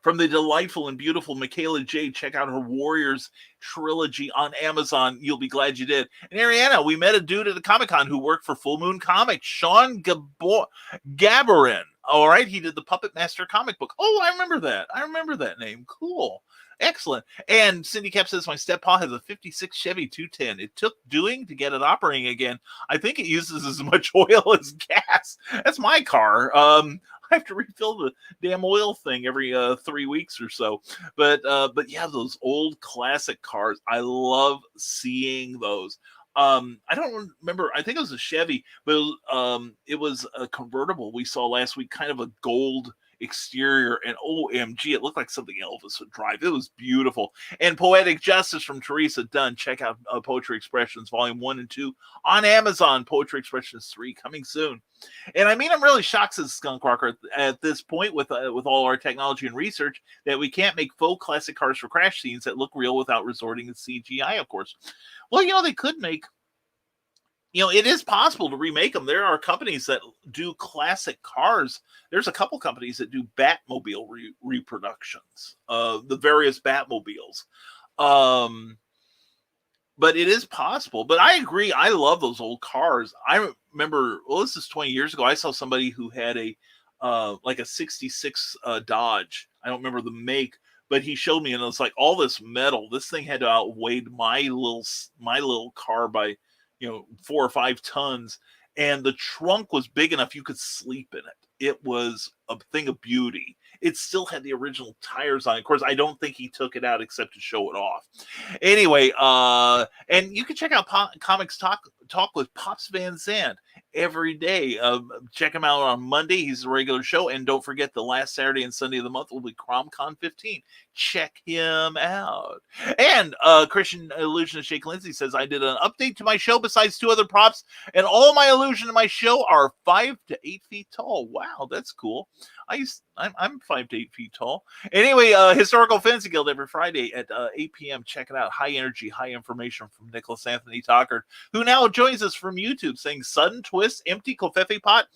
From the delightful and beautiful Michaela J. Check out her Warriors trilogy on Amazon. You'll be glad you did. And Ariana, we met a dude at the Comic-Con who worked for Full Moon Comics, Sean Gabarin. All right, he did the Puppet Master comic book. Oh, I remember that. I remember that name. Cool. Excellent. And Cindy Cap says, my steppa has a 56 Chevy 210. It took doing to get it operating again. I think it uses as much oil as gas. That's my car. I have to refill the damn oil thing every 3 weeks or so. But yeah, those old classic cars, I love seeing those. I don't remember. I think it was a Chevy, but it was a convertible we saw last week, kind of a gold exterior, and OMG, it looked like something Elvis would drive. It was beautiful. And Poetic Justice from Teresa Dunn. Check out Poetry Expressions Volume 1 and 2 on Amazon. Poetry Expressions 3 coming soon. And I mean, I'm really shocked, says Skunk Rocker, at this point with all our technology and research, that we can't make faux classic cars for crash scenes that look real without resorting to CGI, of course. Well, they could make, it is possible to remake them. There are companies that do classic cars. There's a couple companies that do Batmobile reproductions, the various Batmobiles. But it is possible. But I agree. I love those old cars. I remember, this is 20 years ago. I saw somebody who had a 66 Dodge. I don't remember the make, but he showed me, and it was like all this metal. This thing had to outweigh my little car by 4 or 5 tons, and the trunk was big enough you could sleep in it. It was a thing of beauty. It still had the original tires on it. Of course, I don't think he took it out except to show it off. Anyway, and you can check out Comics Talk with Pops Van Zandt every day. Check him out on Monday. He's a regular show. And don't forget, the last Saturday and Sunday of the month will be CromCon 15. Check him out. And Christian illusionist Jake Lindsay says, I did an update to my show besides 2 other props, and all my illusion in my show are 5 to 8 feet tall. Wow, that's cool. I'm 5 to 8 feet tall. Anyway, Historical Fantasy Guild every Friday at 8 p.m. Check it out. High energy, high information from Nicholas Anthony Tockard, who now joins us from YouTube, saying sudden twist twist, empty covfefe pot?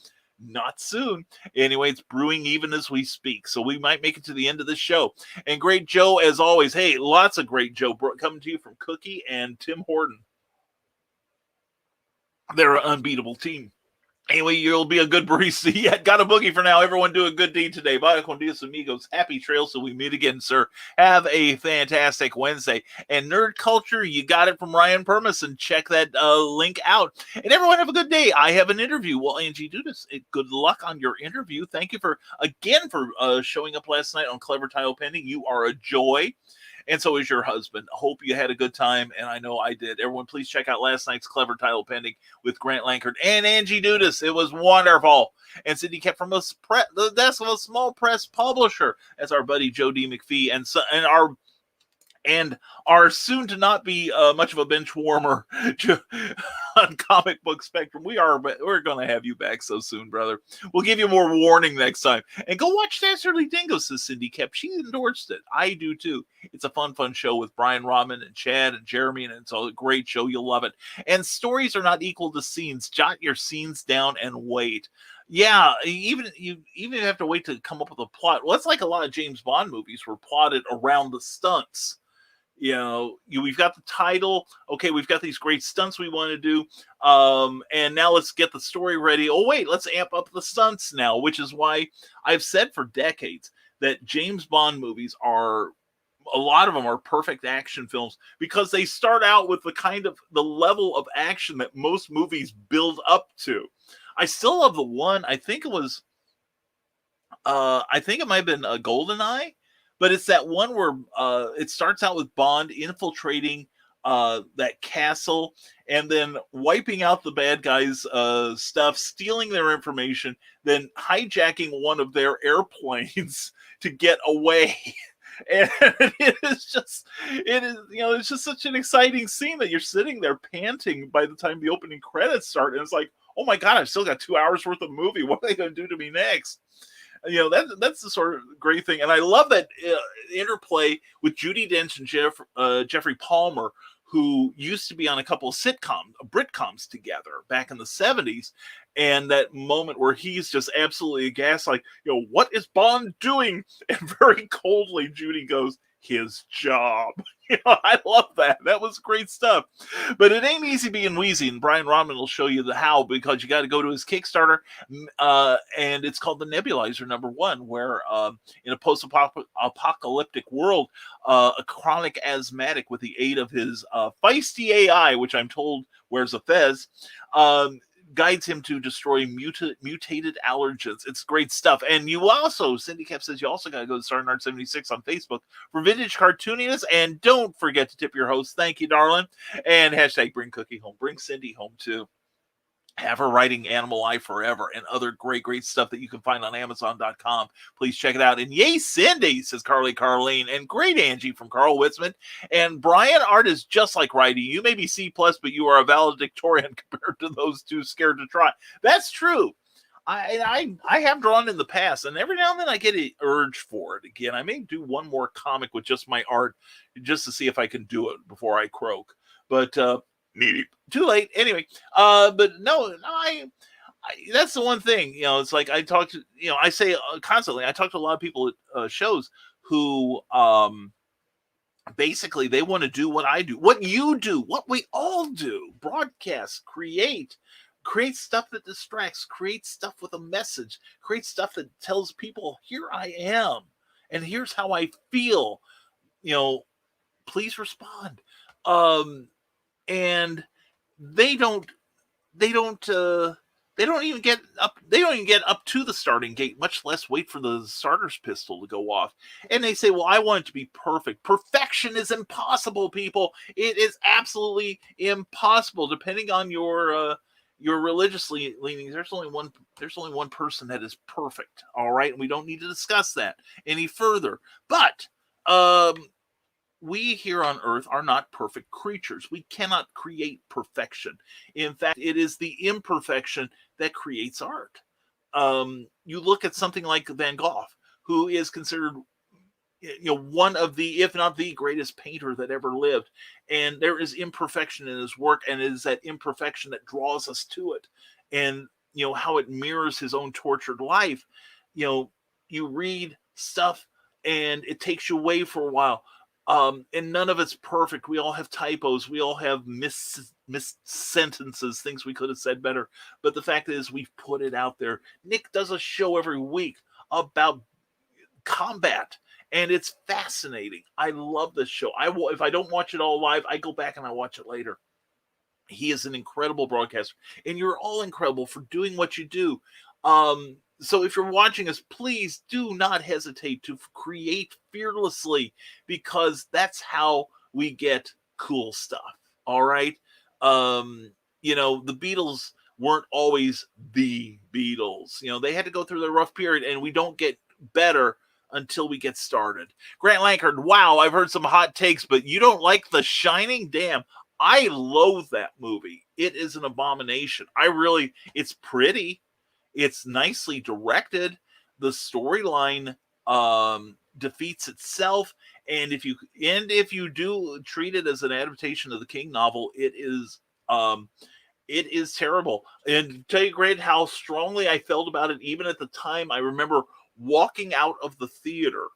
Not soon. Anyway, it's brewing even as we speak, so we might make it to the end of the show. And Great Joe, as always. Hey, lots of Great Joe coming to you from Cookie and Tim Horton. They're an unbeatable team. Anyway, you'll be a good barista. Yeah, got a boogie for now. Everyone do a good deed today. Vaya con Dios, amigos. Happy trails till we meet again, sir. Have a fantastic Wednesday. And Nerd Culture, you got it from Ryan Permison. Check that link out. And everyone have a good day. I have an interview. Well, Angie Dudas, good luck on your interview. Thank you for showing up last night on Clever Title Pending. You are a joy. And so is your husband. Hope you had a good time, and I know I did. Everyone, please check out last night's Clever Title Pending with Grant Lankard and Angie Dudas. It was wonderful. And Cindy kept from the desk of a small press publisher. That's our buddy Joe D. McPhee, and our soon to not be much of a bench warmer on Comic Book Spectrum. We're going to have you back so soon, brother. We'll give you more warning next time. And go watch Dastardly Dingo, says Cindy Kep. She endorsed it. I do too. It's a fun show with Brian Rodman and Chad and Jeremy, and it's a great show. You'll love it. And stories are not equal to scenes. Jot your scenes down and wait. Yeah, even you have to wait to come up with a plot. Well, it's like a lot of James Bond movies were plotted around the stunts. We've got the title. Okay, we've got these great stunts we want to do. And now let's get the story ready. Oh, wait, let's amp up the stunts now, which is why I've said for decades that James Bond movies a lot of them are perfect action films because they start out with the level of action that most movies build up to. I still love the one, I think it might have been GoldenEye. But it's that one where it starts out with Bond infiltrating that castle and then wiping out the bad guys' stuff, stealing their information, then hijacking one of their airplanes to get away. And it's just such an exciting scene that you're sitting there panting by the time the opening credits start. And it's like, oh my God, I've still got 2 hours worth of movie. What are they going to do to me next? That's the sort of great thing. And I love that interplay with Judi Dench and Jeffrey Palmer, who used to be on a couple of Britcoms together back in the 70s. And that moment where he's just absolutely aghast, like, what is Bond doing? And very coldly, Judy goes, his job. I love that. That was great stuff. But it ain't easy being Wheezy, and Brian Rodman will show you the how, because you got to go to his Kickstarter, and it's called The Nebulizer #1, where in a post-apocalyptic world, a chronic asthmatic, with the aid of his feisty AI, which I'm told wears a fez, guides him to destroy mutated allergens. It's great stuff. And you also, Cindy Cap says, you also got to go to StarNard76 on Facebook for vintage cartooniness. And don't forget to tip your host. Thank you, darling. And hashtag bring Cookie home. Bring Cindy home, too. Have her writing Animal Eye Forever and other great stuff that you can find on Amazon.com. Please check it out. And yay, Cindy, says Carleen. And great Angie from Carl Witzman. And Brian, art is just like writing. You may be C+, but you are a valedictorian compared to those two scared to try. That's true. I have drawn in the past, and every now and then I get an urge for it again. I may do one more comic with just my art just to see if I can do it before I croak. But maybe too late anyway. But no, I that's the one thing, it's like I talk to, I say constantly, I talk to a lot of people at shows who basically they want to do what I do, what you do, what we all do: broadcast, create stuff that distracts, create stuff with a message, create stuff that tells people, here I am and here's how I feel, please respond. And they don't even get up to the starting gate, much less wait for the starter's pistol to go off. And they say, well, I want it to be perfect. Perfection is impossible, people. It is absolutely impossible. Depending on your religious leanings, there's only one person that is perfect. All right. And we don't need to discuss that any further. But we here on Earth are not perfect creatures. We cannot create perfection. In fact, it is the imperfection that creates art. You look at something like Van Gogh, who is considered, one of the, if not the greatest painter that ever lived. And there is imperfection in his work, and it is that imperfection that draws us to it. and how it mirrors his own tortured life. You read stuff and it takes you away for a while. And none of it's perfect. We all have typos. We all have missed sentences, things we could have said better. But the fact is, we've put it out there. Nick does a show every week about combat, and it's fascinating. I love this show. If I don't watch it all live, I go back and I watch it later. He is an incredible broadcaster, and you're all incredible for doing what you do. So if you're watching us, please do not hesitate to create fearlessly, because that's how we get cool stuff. All right. The Beatles weren't always the Beatles. They had to go through their rough period, and we don't get better until we get started. Grant Lankard, wow, I've heard some hot takes, but you don't like The Shining? Damn. I loathe that movie. It is an abomination. It's pretty. It's nicely directed. The storyline defeats itself, and if you do treat it as an adaptation of the King novel, it is terrible. And to tell you, Grant, how strongly I felt about it, even at the time, I remember walking out of the theater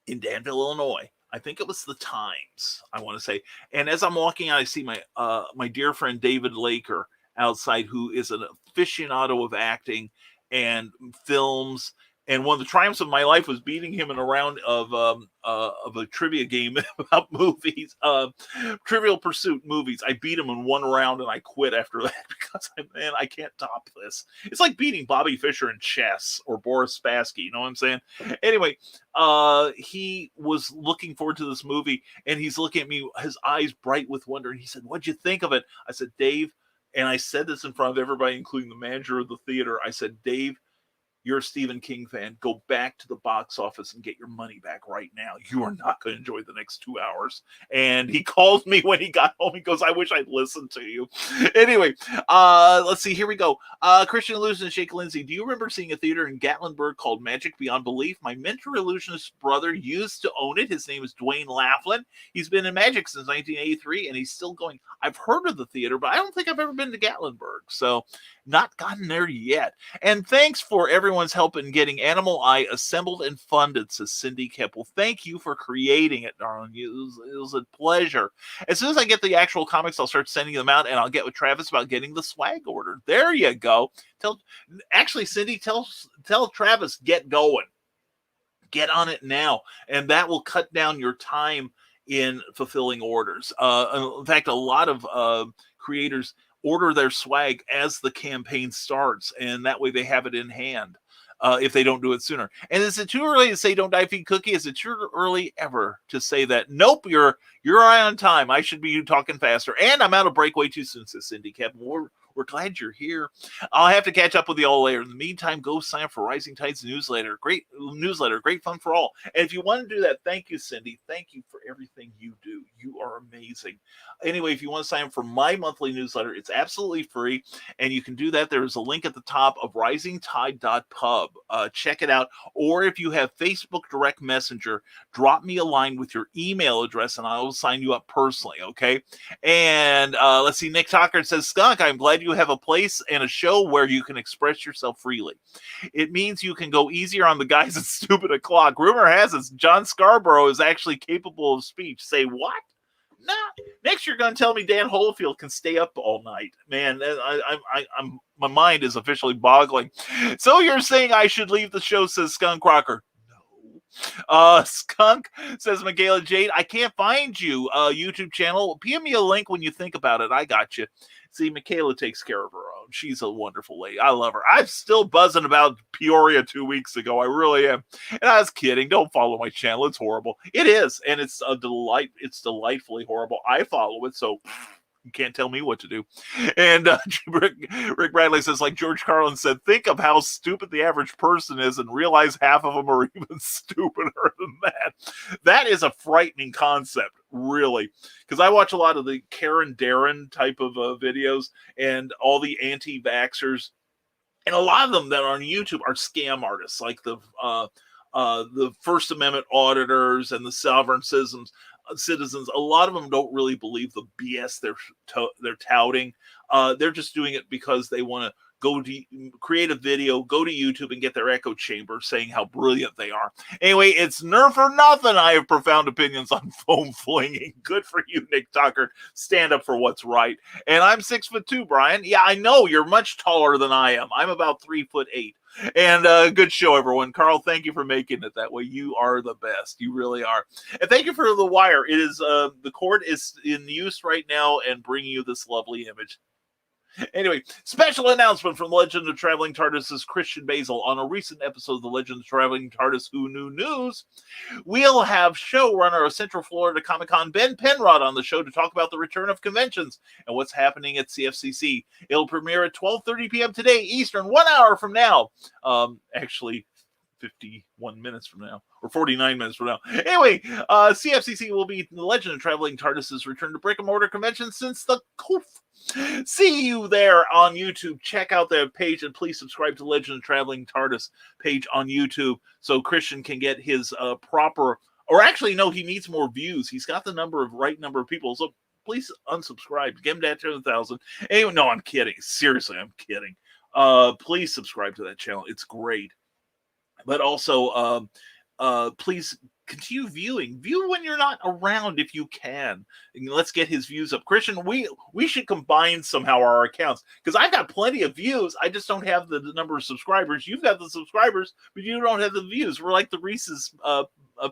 in Danville, Illinois. I think it was the Times, I want to say. And as I'm walking out, I see my dear friend David Laker outside, who is an aficionado of acting and films. And one of the triumphs of my life was beating him in a round of a trivia game about movies, Trivial Pursuit movies. I beat him in one round and I quit after that because I can't top this. It's like beating Bobby Fischer in chess or Boris Spassky. You know what I'm saying? Anyway, he was looking forward to this movie, and he's looking at me, his eyes bright with wonder. And he said, "What'd you think of it?" I said, "Dave," and I said this in front of everybody, including the manager of the theater. I said, "Dave, you're a Stephen King fan. Go back to the box office and get your money back right now. You are not going to enjoy the next 2 hours." And he called me when he got home. He goes, "I wish I'd listened to you." Anyway, let's see. Here we go. Christian Illusionist Jake Lindsay. Do you remember seeing a theater in Gatlinburg called Magic Beyond Belief? My mentor illusionist brother used to own it. His name is Dwayne Laughlin. He's been in Magic since 1983, and he's still going. I've heard of the theater, but I don't think I've ever been to Gatlinburg. So not gotten there yet. And thanks for everyone's help in getting Animal Eye assembled and funded, says Cindy Keppel. Thank you for creating it, darling. It was a pleasure. As soon as I get the actual comics, I'll start sending them out, and I'll get with Travis about getting the swag ordered. There you go. Cindy, tell Travis, get going. Get on it now, and that will cut down your time in fulfilling orders. In fact, a lot of creators order their swag as the campaign starts, and that way they have it in hand if they don't do it sooner. And is it too early to say don't die feed cookie? Is it too early ever to say that? Nope, you're right on time. I should be talking faster. And I'm out of break way too soon, says Cindy Kevin. We're glad you're here. I'll have to catch up with you all later. In the meantime, go sign up for Rising Tides newsletter. Great newsletter, great fun for all. And if you want to do that, thank you, Cindy. Thank you for everything you do. You are amazing. Anyway, if you want to sign up for my monthly newsletter, it's absolutely free, and you can do that. There is a link at the top of risingtide.pub. Check it out. Or if you have Facebook Direct Messenger, drop me a line with your email address, and I will sign you up personally, okay? And let's see, Nick Tucker says, Skunk, I'm glad you have a place and a show where you can express yourself freely. It means you can go easier on the guys at Stupid O'Clock. Rumor has it John Scarborough is actually capable of speech. Say what? Nah. Next, you're going to tell me Dan Holyfield can stay up all night. Man, I'm my mind is officially boggling. So you're saying I should leave the show, says Skunk Rocker. Skunk says, Michaela Jade, I can't find you YouTube channel. PM me a link when you think about it. I got you. See, Michaela takes care of her own. She's a wonderful lady. I love her. I'm still buzzing about Peoria 2 weeks ago. I really am. And I was kidding. Don't follow my channel. It's horrible. It is. And it's a delight. It's delightfully horrible. I follow it, so you can't tell me what to do. And Rick Bradley says, like George Carlin said, think of how stupid the average person is and realize half of them are even stupider than that. That is a frightening concept, really. Because I watch a lot of the Karen Darren type of videos and all the anti-vaxxers. And a lot of them that are on YouTube are scam artists, like the First Amendment auditors and the sovereign citizens. A lot of them don't really believe the BS they're touting. They're just doing it because they want to go to create a video, go to YouTube and get their echo chamber saying how brilliant they are. Anyway, it's Nerf or nothing. I have profound opinions on foam flinging. Good for you, Nick Tucker. Stand up for what's right. And I'm 6'2", Brian. Yeah, I know you're much taller than I am. I'm about 3'8". And good show, everyone. Carl, thank you for making it that way. You are the best. You really are. And thank you for the wire. It is the cord is in use right now and bringing you this lovely image. Anyway, special announcement from Legend of Traveling TARDIS's Christian Basil on a recent episode of the Legend of Traveling TARDIS Who Knew News. We'll have showrunner of Central Florida Comic Con, Ben Penrod, on the show to talk about the return of conventions and what's happening at CFCC. It'll premiere at 12:30 p.m. today, Eastern, 1 hour from now. Actually, 51 minutes from now, or 49 minutes from now. Anyway, CFCC will be the Legend of Traveling TARDIS's return to brick-and-mortar convention since the coof. See you there on YouTube. Check out their page and please subscribe to Legend of Traveling TARDIS page on YouTube so Christian can get his proper, or actually, no, he needs more views. He's got the right number of people, so please unsubscribe. Get him down to 1,000. Anyway, no, I'm kidding. Seriously, I'm kidding. Please subscribe to that channel. It's great. But also, please continue viewing. View when you're not around if you can. And let's get his views up. Christian, we should combine somehow our accounts because I've got plenty of views. I just don't have the number of subscribers. You've got the subscribers, but you don't have the views. We're like the Reese's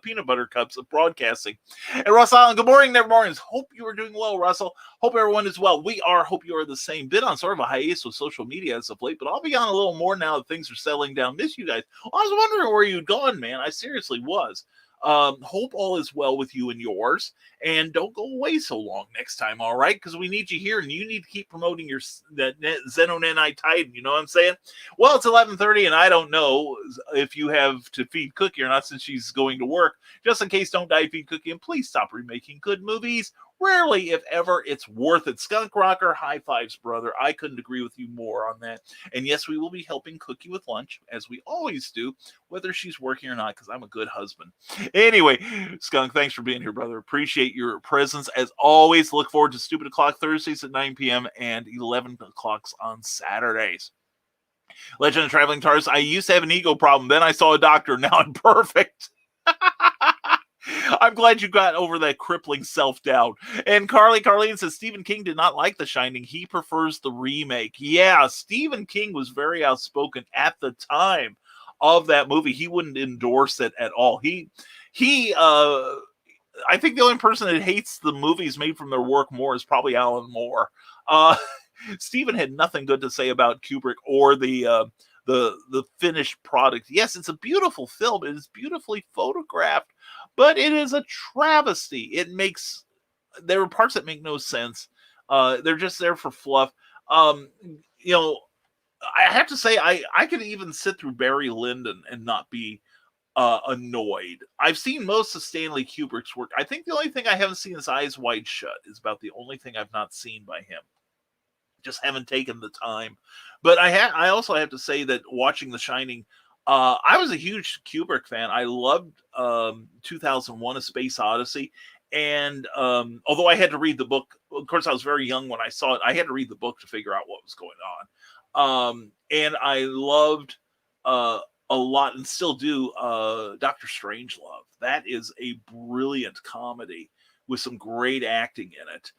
peanut butter cups of broadcasting. And Russ Allen, good morning, Nevermorians. Hope you are doing well, Russell. Hope everyone is well. We are. Hope you are the same. Been on sort of a hiatus with social media as of late, but I'll be on a little more now that things are settling down. Miss you guys. I was wondering where you'd gone, man. I seriously was. Hope all is well with you and yours, and don't go away so long next time, all right? Because we need you here, and you need to keep promoting your Xenonenite Titan. You know what I'm saying? Well, it's 11:30, and I don't know if you have to feed Cookie or not since she's going to work. Just in case, don't die, feed Cookie, and please stop remaking good movies. Rarely, if ever, it's worth it. Skunk Rocker, high fives, brother. I couldn't agree with you more on that. And yes, we will be helping Cookie with lunch, as we always do, whether she's working or not, because I'm a good husband. Anyway, Skunk, thanks for being here, brother. Appreciate your presence. As always, look forward to Stupid O'Clock Thursdays at 9 p.m. and 11 o'clock on Saturdays. Legend of Traveling TARDIS, I used to have an ego problem. Then I saw a doctor. Now I'm perfect. I'm glad you got over that crippling self-doubt. And Carleen says Stephen King did not like The Shining. He prefers the remake. Yeah, Stephen King was very outspoken at the time of that movie. He wouldn't endorse it at all. I think the only person that hates the movies made from their work more is probably Alan Moore. Stephen had nothing good to say about Kubrick or the finished product. Yes, it's a beautiful film. It is beautifully photographed, but it is a travesty. There are parts that make no sense. They're just there for fluff. I have to say, I could even sit through Barry Lyndon and not be annoyed. I've seen most of Stanley Kubrick's work. I think the only thing I haven't seen is Eyes Wide Shut is about the only thing I've not seen by him. Just haven't taken the time. But I also have to say that watching The Shining, I was a huge Kubrick fan. I loved 2001: A Space Odyssey. And although I had to read the book, of course, I was very young when I saw it. I had to read the book to figure out what was going on. And I loved a lot, and still do, Dr. Strangelove. That is a brilliant comedy with some great acting in it.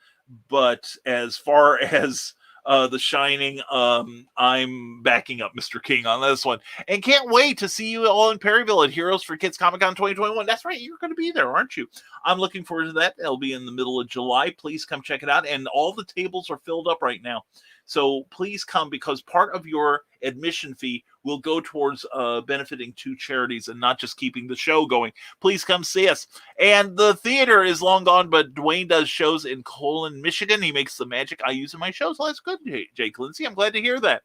But as far as The Shining, I'm backing up Mr. King on this one. And can't wait to see you all in Perryville at Heroes for Kids Comic Con 2021. That's right, you're going to be there, aren't you? I'm looking forward to that. It'll be in the middle of July. Please come check it out. And all the tables are filled up right now. So please come, because part of your admission fee will go towards benefiting two charities and not just keeping the show going. Please come see us. And the theater is long gone, but Dwayne does shows in Colon, Michigan. He makes the magic I use in my shows. Well, that's good, Jake Lindsay. I'm glad to hear that.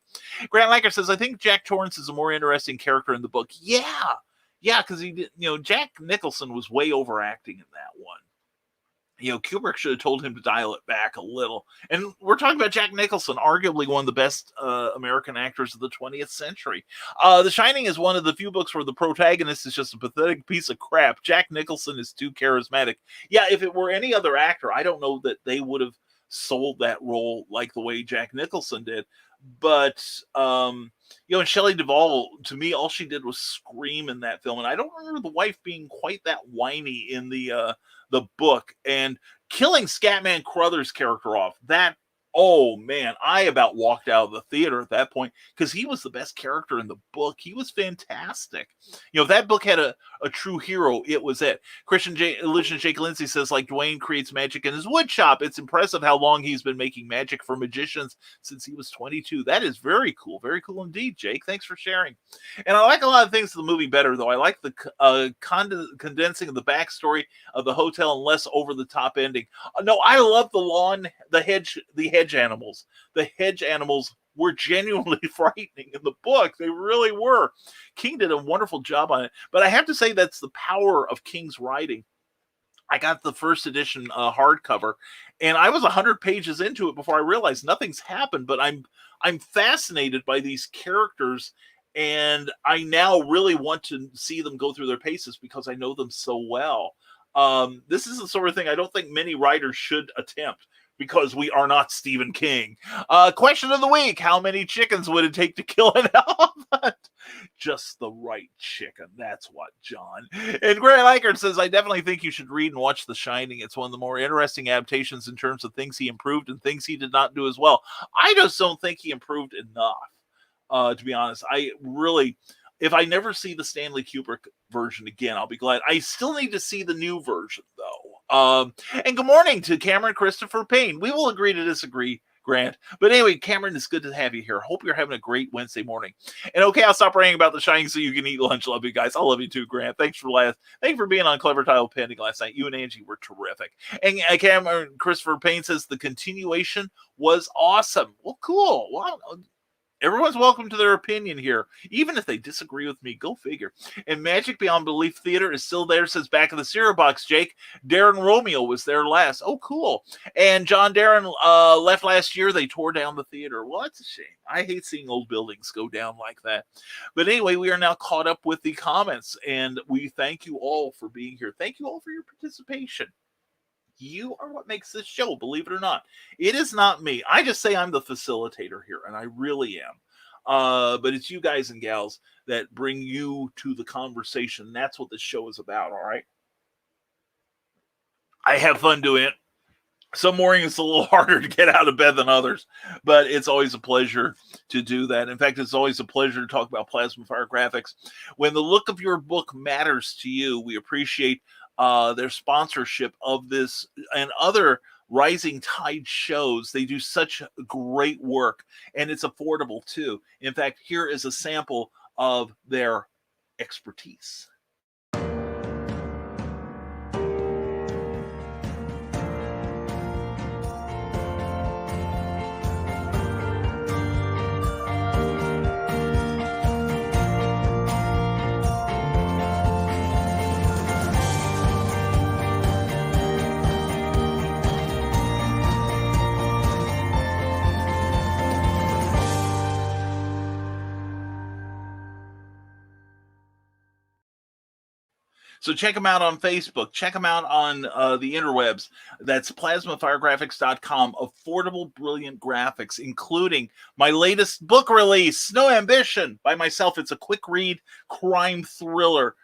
Grant Lacker says, I think Jack Torrance is a more interesting character in the book. Yeah, because he did. Jack Nicholson was way overacting in that one. Kubrick should have told him to dial it back a little. And we're talking about Jack Nicholson, arguably one of the best American actors of the 20th century. The Shining is one of the few books where the protagonist is just a pathetic piece of crap. Jack Nicholson is too charismatic. Yeah, if it were any other actor, I don't know that they would have sold that role like the way Jack Nicholson did. But and Shelley Duvall, to me, all she did was scream in that film, and I don't remember the wife being quite that whiny in the book. And killing Scatman Crothers' character off, that, oh man, I about walked out of the theater at that point, because he was the best character in the book. He was fantastic. If that book had a true hero, it was it. Illusion Jake Lindsay says, like Dwayne creates magic in his wood shop. It's impressive how long he's been making magic for magicians since he was 22. That is very cool. Very cool indeed, Jake. Thanks for sharing. And I like a lot of things in the movie better, though. I like the condensing of the backstory of the hotel and less over-the-top ending. No, I love the hedge animals. The hedge animals were genuinely frightening in the book. They really were. King did a wonderful job on it. But I have to say, that's the power of King's writing. I got the first edition hardcover, and I was 100 pages into it before I realized nothing's happened. But I'm fascinated by these characters, and I now really want to see them go through their paces because I know them so well. This is the sort of thing I don't think many writers should attempt, because we are not Stephen King. Question of the week: how many chickens would it take to kill an elephant? Just the right chicken. That's what, John. And Grant Eichert says, I definitely think you should read and watch The Shining. It's one of the more interesting adaptations in terms of things he improved and things he did not do as well. I just don't think he improved enough, to be honest. If I never see the Stanley Kubrick version again, I'll be glad. I still need to see the new version, though. And good morning to Cameron Christopher Payne. We will agree to disagree, Grant. But anyway, Cameron, it's good to have you here. Hope you're having a great Wednesday morning. And okay, I'll stop ranting about The Shining so you can eat lunch. Love you guys. I love you too, Grant. Thanks for being on Clever Tile Pending last night. You and Angie were terrific. And Cameron Christopher Payne says the continuation was awesome. Well, cool. Well, everyone's welcome to their opinion here, even if they disagree with me. Go figure. And Magic Beyond Belief Theater is still there, says back in the cereal box, Jake. Darren Romeo was there last. Oh, cool. And John Darren left last year. They tore down the theater. Well, that's a shame. I hate seeing old buildings go down like that. But anyway, we are now caught up with the comments, and we thank you all for being here. Thank you all for your participation. You are what makes this show, believe it or not. It is not me. I just say I'm the facilitator here, and I really am. But it's you guys and gals that bring you to the conversation. That's what this show is about, all right? I have fun doing it. Some mornings it's a little harder to get out of bed than others, but it's always a pleasure to do that. In fact, it's always a pleasure to talk about Plasma Fire Graphics. When the look of your book matters to you, we appreciate their sponsorship of this and other Rising Tide shows. They do such great work, and it's affordable too. In fact, here is a sample of their expertise. So check them out on Facebook. Check them out on the interwebs. That's plasmafiregraphics.com. Affordable, brilliant graphics, including my latest book release, Snow Ambition, by myself. It's a quick read crime thriller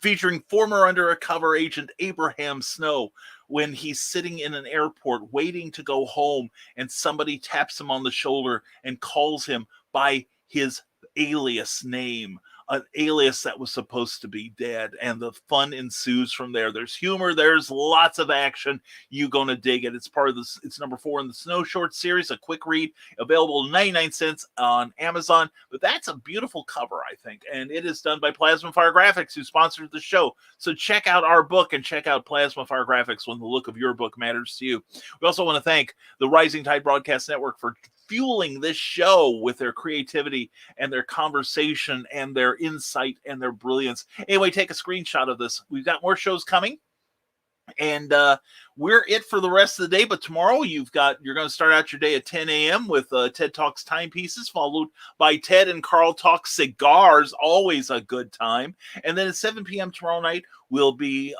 featuring former undercover agent Abraham Snow when he's sitting in an airport waiting to go home, and somebody taps him on the shoulder and calls him by his alias name. An alias that was supposed to be dead, and the fun ensues from there. There's humor, there's lots of action. You're gonna dig it. It's part of this. It's number 4 in the Snow Short series, a quick read, available 99 cents on Amazon. But that's a beautiful cover, I think, and it is done by Plasma Fire Graphics, who sponsored the show. So check out our book and check out Plasma Fire Graphics when the look of your book matters to you. We also want to thank the Rising Tide Broadcast Network for fueling this show with their creativity and their conversation and their insight and their brilliance. Anyway, take a screenshot of this. We've got more shows coming, and we're it for the rest of the day. But tomorrow you're going to start out your day at 10 a.m. with Ted Talks Timepieces, followed by Ted and Carl Talk Cigars. Always a good time. And then at 7 p.m. tomorrow night will be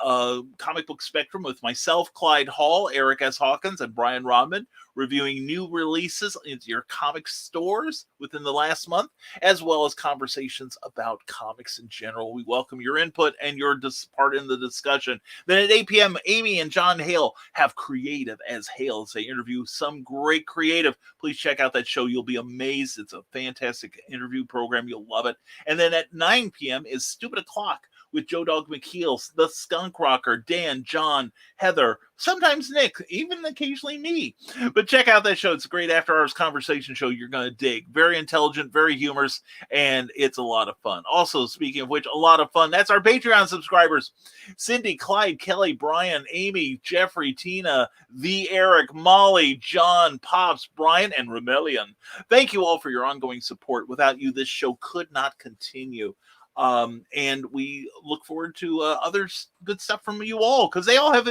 Comic Book Spectrum with myself, Clyde Hall, Eric S. Hawkins, and Brian Rodman, reviewing new releases into your comic stores within the last month, as well as conversations about comics in general. We welcome your input and your part in the discussion. Then at 8 p.m., Amy and John Hale have Creative as Hale as they interview some great creative. Please check out that show. You'll be amazed. It's a fantastic interview program. You'll love it. And then at 9 p.m. is Stupid O'Clock with Joe Dog McKeel, the Skunk Rocker, Dan, John, Heather, sometimes Nick, even occasionally me. But check out that show. It's a great after-hours conversation show you're going to dig. Very intelligent, very humorous, and it's a lot of fun. Also, speaking of which, a lot of fun. That's our Patreon subscribers. Cindy, Clyde, Kelly, Brian, Amy, Jeffrey, Tina, the Eric, Molly, John, Pops, Brian, and Remelian. Thank you all for your ongoing support. Without you, this show could not continue. And we look forward to other good stuff from you all, because they all have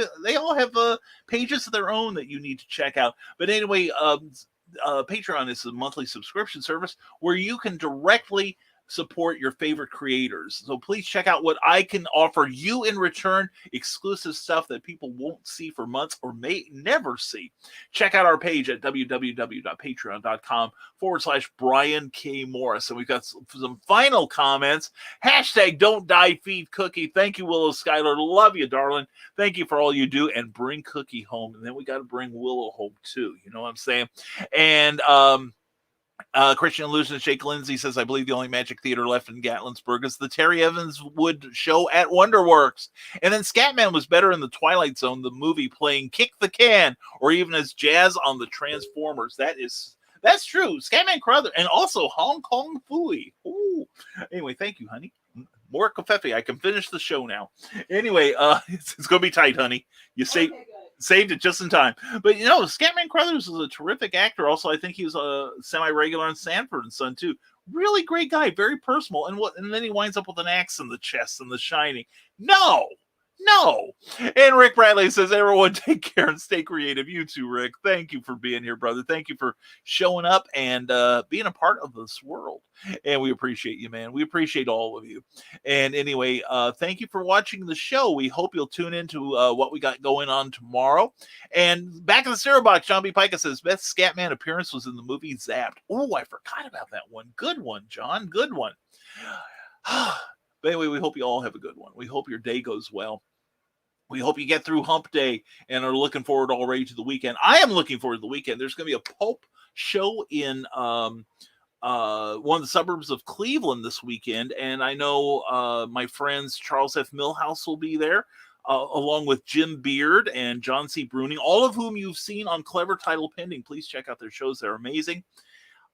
pages of their own that you need to check out. But anyway, Patreon is a monthly subscription service where you can directly support your favorite creators. So please check out what I can offer you in return, exclusive stuff that people won't see for months or may never see. Check out our page at www.patreon.com/Brian K. Morris. And we've got some final comments. Hashtag don't die, feed Cookie. Thank you, Willow Skylar. Love you, darling. Thank you for all you do, and bring Cookie home. And then we got to bring Willow home too. You know what I'm saying? And, Christian Illusion, Jake Lindsay says, I believe the only Magic Theater left in Gatlinburg is the Terry Evans Wood show at Wonderworks. And then Scatman was better in the Twilight Zone, the movie, playing Kick the Can, or even as Jazz on the Transformers. That's true. Scatman Crowther, and also Hong Kong Phooey. Ooh. Anyway, thank you, honey. More Kofefe. I can finish the show now. Anyway, it's going to be tight, honey. You say. Okay, saved it just in time. But, Scatman Crothers is a terrific actor. Also, I think he was a semi-regular on Sanford and Son, too. Really great guy, very personal. And then he winds up with an axe in the chest and The Shining. No. And Rick Bradley says, everyone take care and stay creative. You too, Rick. Thank you for being here, brother. Thank you for showing up and being a part of this world. And we appreciate you, man. We appreciate all of you. And anyway, thank you for watching the show. We hope you'll tune into what we got going on tomorrow. And back in the stereo box, John B. Pica says, best Scatman appearance was in the movie Zapped. Oh, I forgot about that one. Good one, John. Good one. But anyway, we hope you all have a good one. We hope your day goes well. We hope you get through Hump Day and are looking forward already to the weekend. I am looking forward to the weekend. There's going to be a pulp show in one of the suburbs of Cleveland this weekend, and I know my friends Charles F. Millhouse will be there, along with Jim Beard and John C. Bruning, all of whom you've seen on Clever Title Pending. Please check out their shows. They're amazing.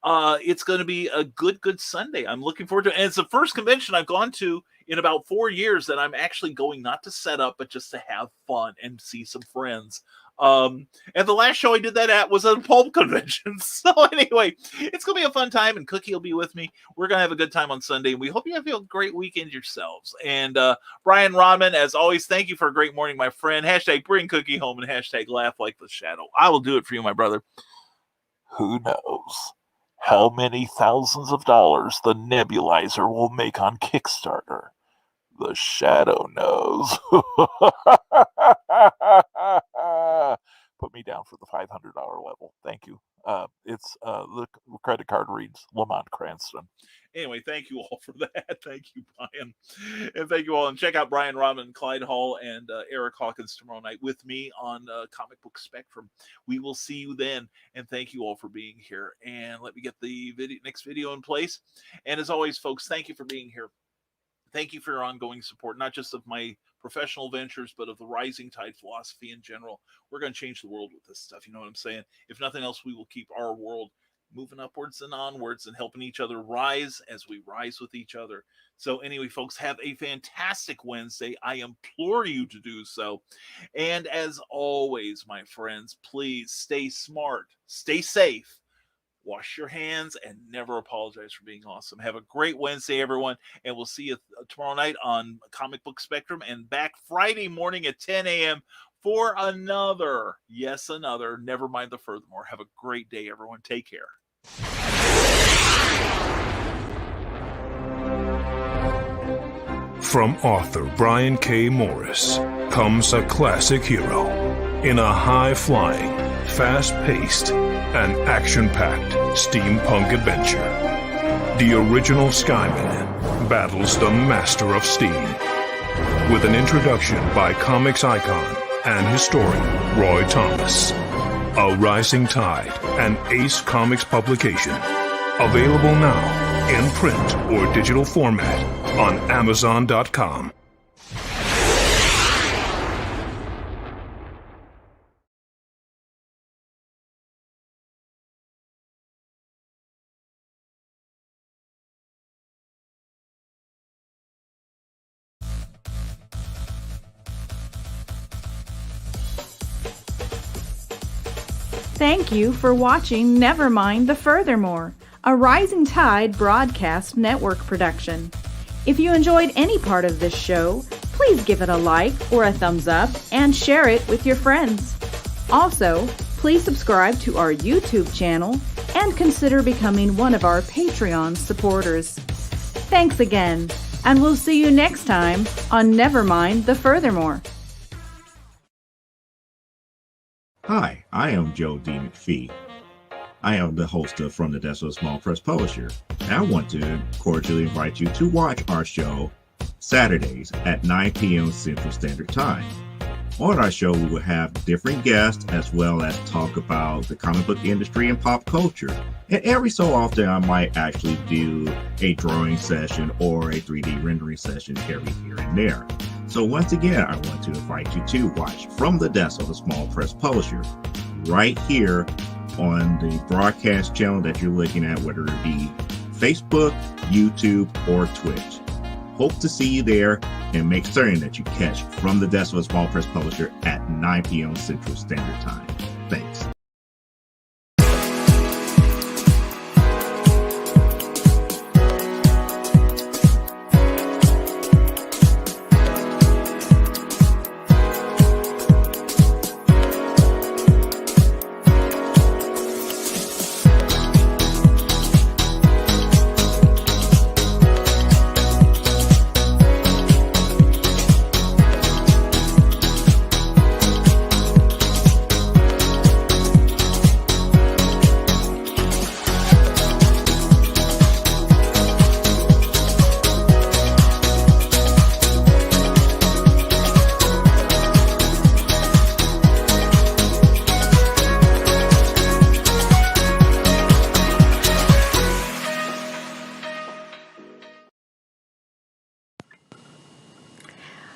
It's going to be a good Sunday. I'm looking forward to it. And it's the first convention I've gone to in about 4 years that I'm actually going not to set up, but just to have fun and see some friends. And the last show I did that at was at a pulp convention. So anyway, it's going to be a fun time, and Cookie will be with me. We're going to have a good time on Sunday, and we hope you have a great weekend yourselves. And Brian Rodman, as always, thank you for a great morning, my friend. Hashtag bring Cookie home and hashtag laugh like the shadow. I will do it for you, my brother. Who knows how many thousands of dollars the nebulizer will make on Kickstarter? The shadow knows. Put me down for the $500 level. Thank you. It's the credit card reads Lamont Cranston. Anyway, thank you all for that. Thank you, Brian. And thank you all. And check out Brian Rodman, Clyde Hall, and Eric Hawkins tomorrow night with me on Comic Book Spectrum. We will see you then. And thank you all for being here. And let me get the next video in place. And as always, folks, thank you for being here. Thank you for your ongoing support, not just of my professional ventures, but of the Rising Tide philosophy in general. We're going to change the world with this stuff. You know what I'm saying? If nothing else, we will keep our world moving upwards and onwards and helping each other rise as we rise with each other. So anyway, folks, have a fantastic Wednesday. I implore you to do so. And as always, my friends, please stay smart, stay safe, wash your hands, and never apologize for being awesome. Have a great Wednesday, everyone, and we'll see you tomorrow night on Comic Book Spectrum, and back Friday morning at 10 a.m. for another, yes, another Nevermind the Furthermore. Have a great day, everyone. Take care. From author Brian K. Morris comes a classic hero in a high-flying, fast-paced, and action-packed steampunk adventure. The original Skyman battles the Master of Steam with an introduction by comics icon and historian Roy Thomas. A Rising Tide, an Ace Comics publication. Available now in print or digital format on Amazon.com. Thank you for watching Nevermind The Furthermore, a Rising Tide broadcast network production. If you enjoyed any part of this show, please give it a like or a thumbs up and share it with your friends. Also, please subscribe to our YouTube channel and consider becoming one of our Patreon supporters. Thanks again, and we'll see you next time on Nevermind The Furthermore. Hi, I am Joe D. McPhee. I am the host of From the Desk of a Small Press Publisher, and I want to cordially invite you to watch our show Saturdays at 9 p.m. Central Standard Time. On our show, we will have different guests as well as talk about the comic book industry and pop culture. And every so often, I might actually do a drawing session or a 3D rendering session every here and there. So once again, I want to invite you to watch From the Desk of a Small Press Publisher right here on the broadcast channel that you're looking at, whether it be Facebook, YouTube, or Twitch. Hope to see you there, and make certain that you catch From the Desk of a Small Press Publisher at 9 p.m. Central Standard Time. Thanks.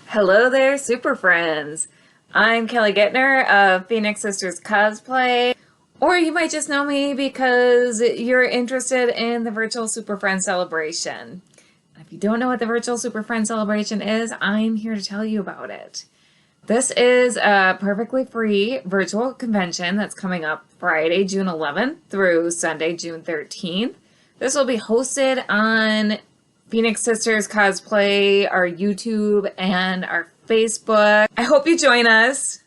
Hello there, Super Friends. I'm Kelly Gettner of Phoenix Sisters Cosplay, or you might just know me because you're interested in the Virtual Super Friends Celebration. If you don't know what the Virtual Super Friends Celebration is, I'm here to tell you about it. This is a perfectly free virtual convention that's coming up Friday, June 11th through Sunday, June 13th. This will be hosted on Phoenix Sisters Cosplay, our YouTube, and our Facebook. I hope you join us.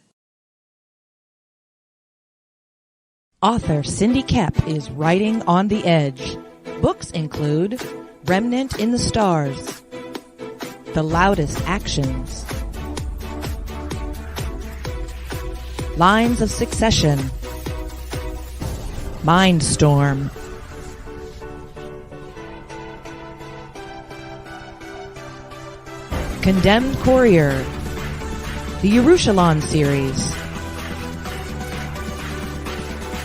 Author Cindy Kep is writing on the edge. Books include Remnant in the Stars, The Loudest Actions, Lines of Succession, Mindstorm, Condemned Courier, the Yerushalayim series,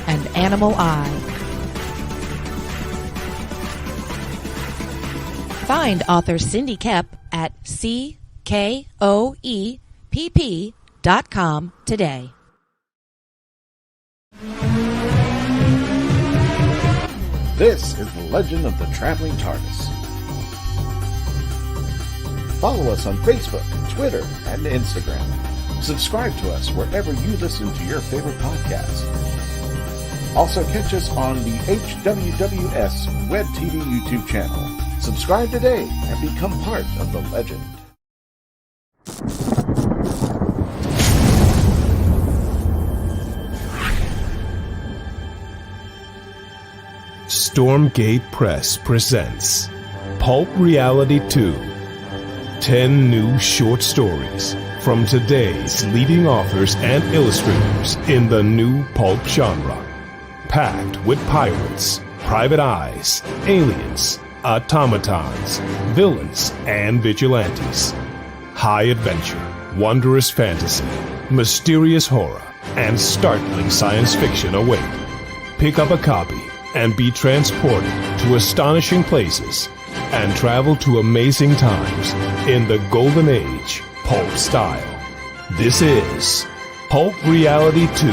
and Animal Eye. Find author Cindy Kep at CKOEPP.com today. This is the Legend of the Traveling TARDIS. Follow us on Facebook, Twitter, and Instagram. Subscribe to us wherever you listen to your favorite podcasts. Also catch us on the HWWS Web TV YouTube channel. Subscribe today and become part of the legend. Stormgate Press presents Pulp Reality 2. 10 new short stories from today's leading authors and illustrators in the new pulp genre. Packed with pirates, private eyes, aliens, automatons, villains, and vigilantes. High adventure, wondrous fantasy, mysterious horror, and startling science fiction await. Pick up a copy and be transported to astonishing places and travel to amazing times in the golden age pulp style. This is Pulp Reality 2.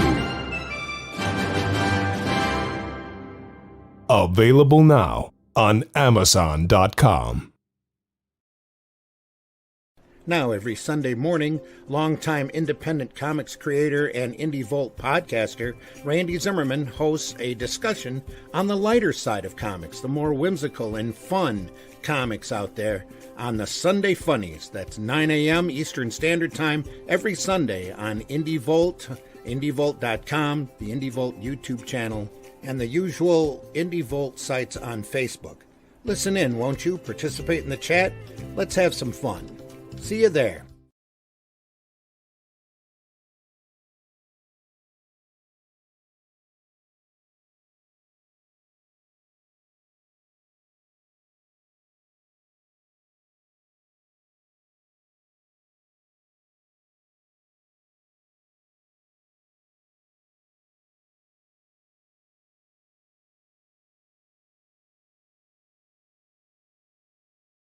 Available now on Amazon.com. Now, every Sunday morning, longtime independent comics creator and Indie Volt podcaster Randy Zimmerman hosts a discussion on the lighter side of comics, the more whimsical and fun comics out there on the Sunday Funnies. That's 9 a.m. Eastern Standard Time every Sunday on Indie Volt, indievolt.com, the Indie Volt YouTube channel, and the usual Indie Volt sites on Facebook. Listen in, won't you? Participate in the chat. Let's have some fun. See you there.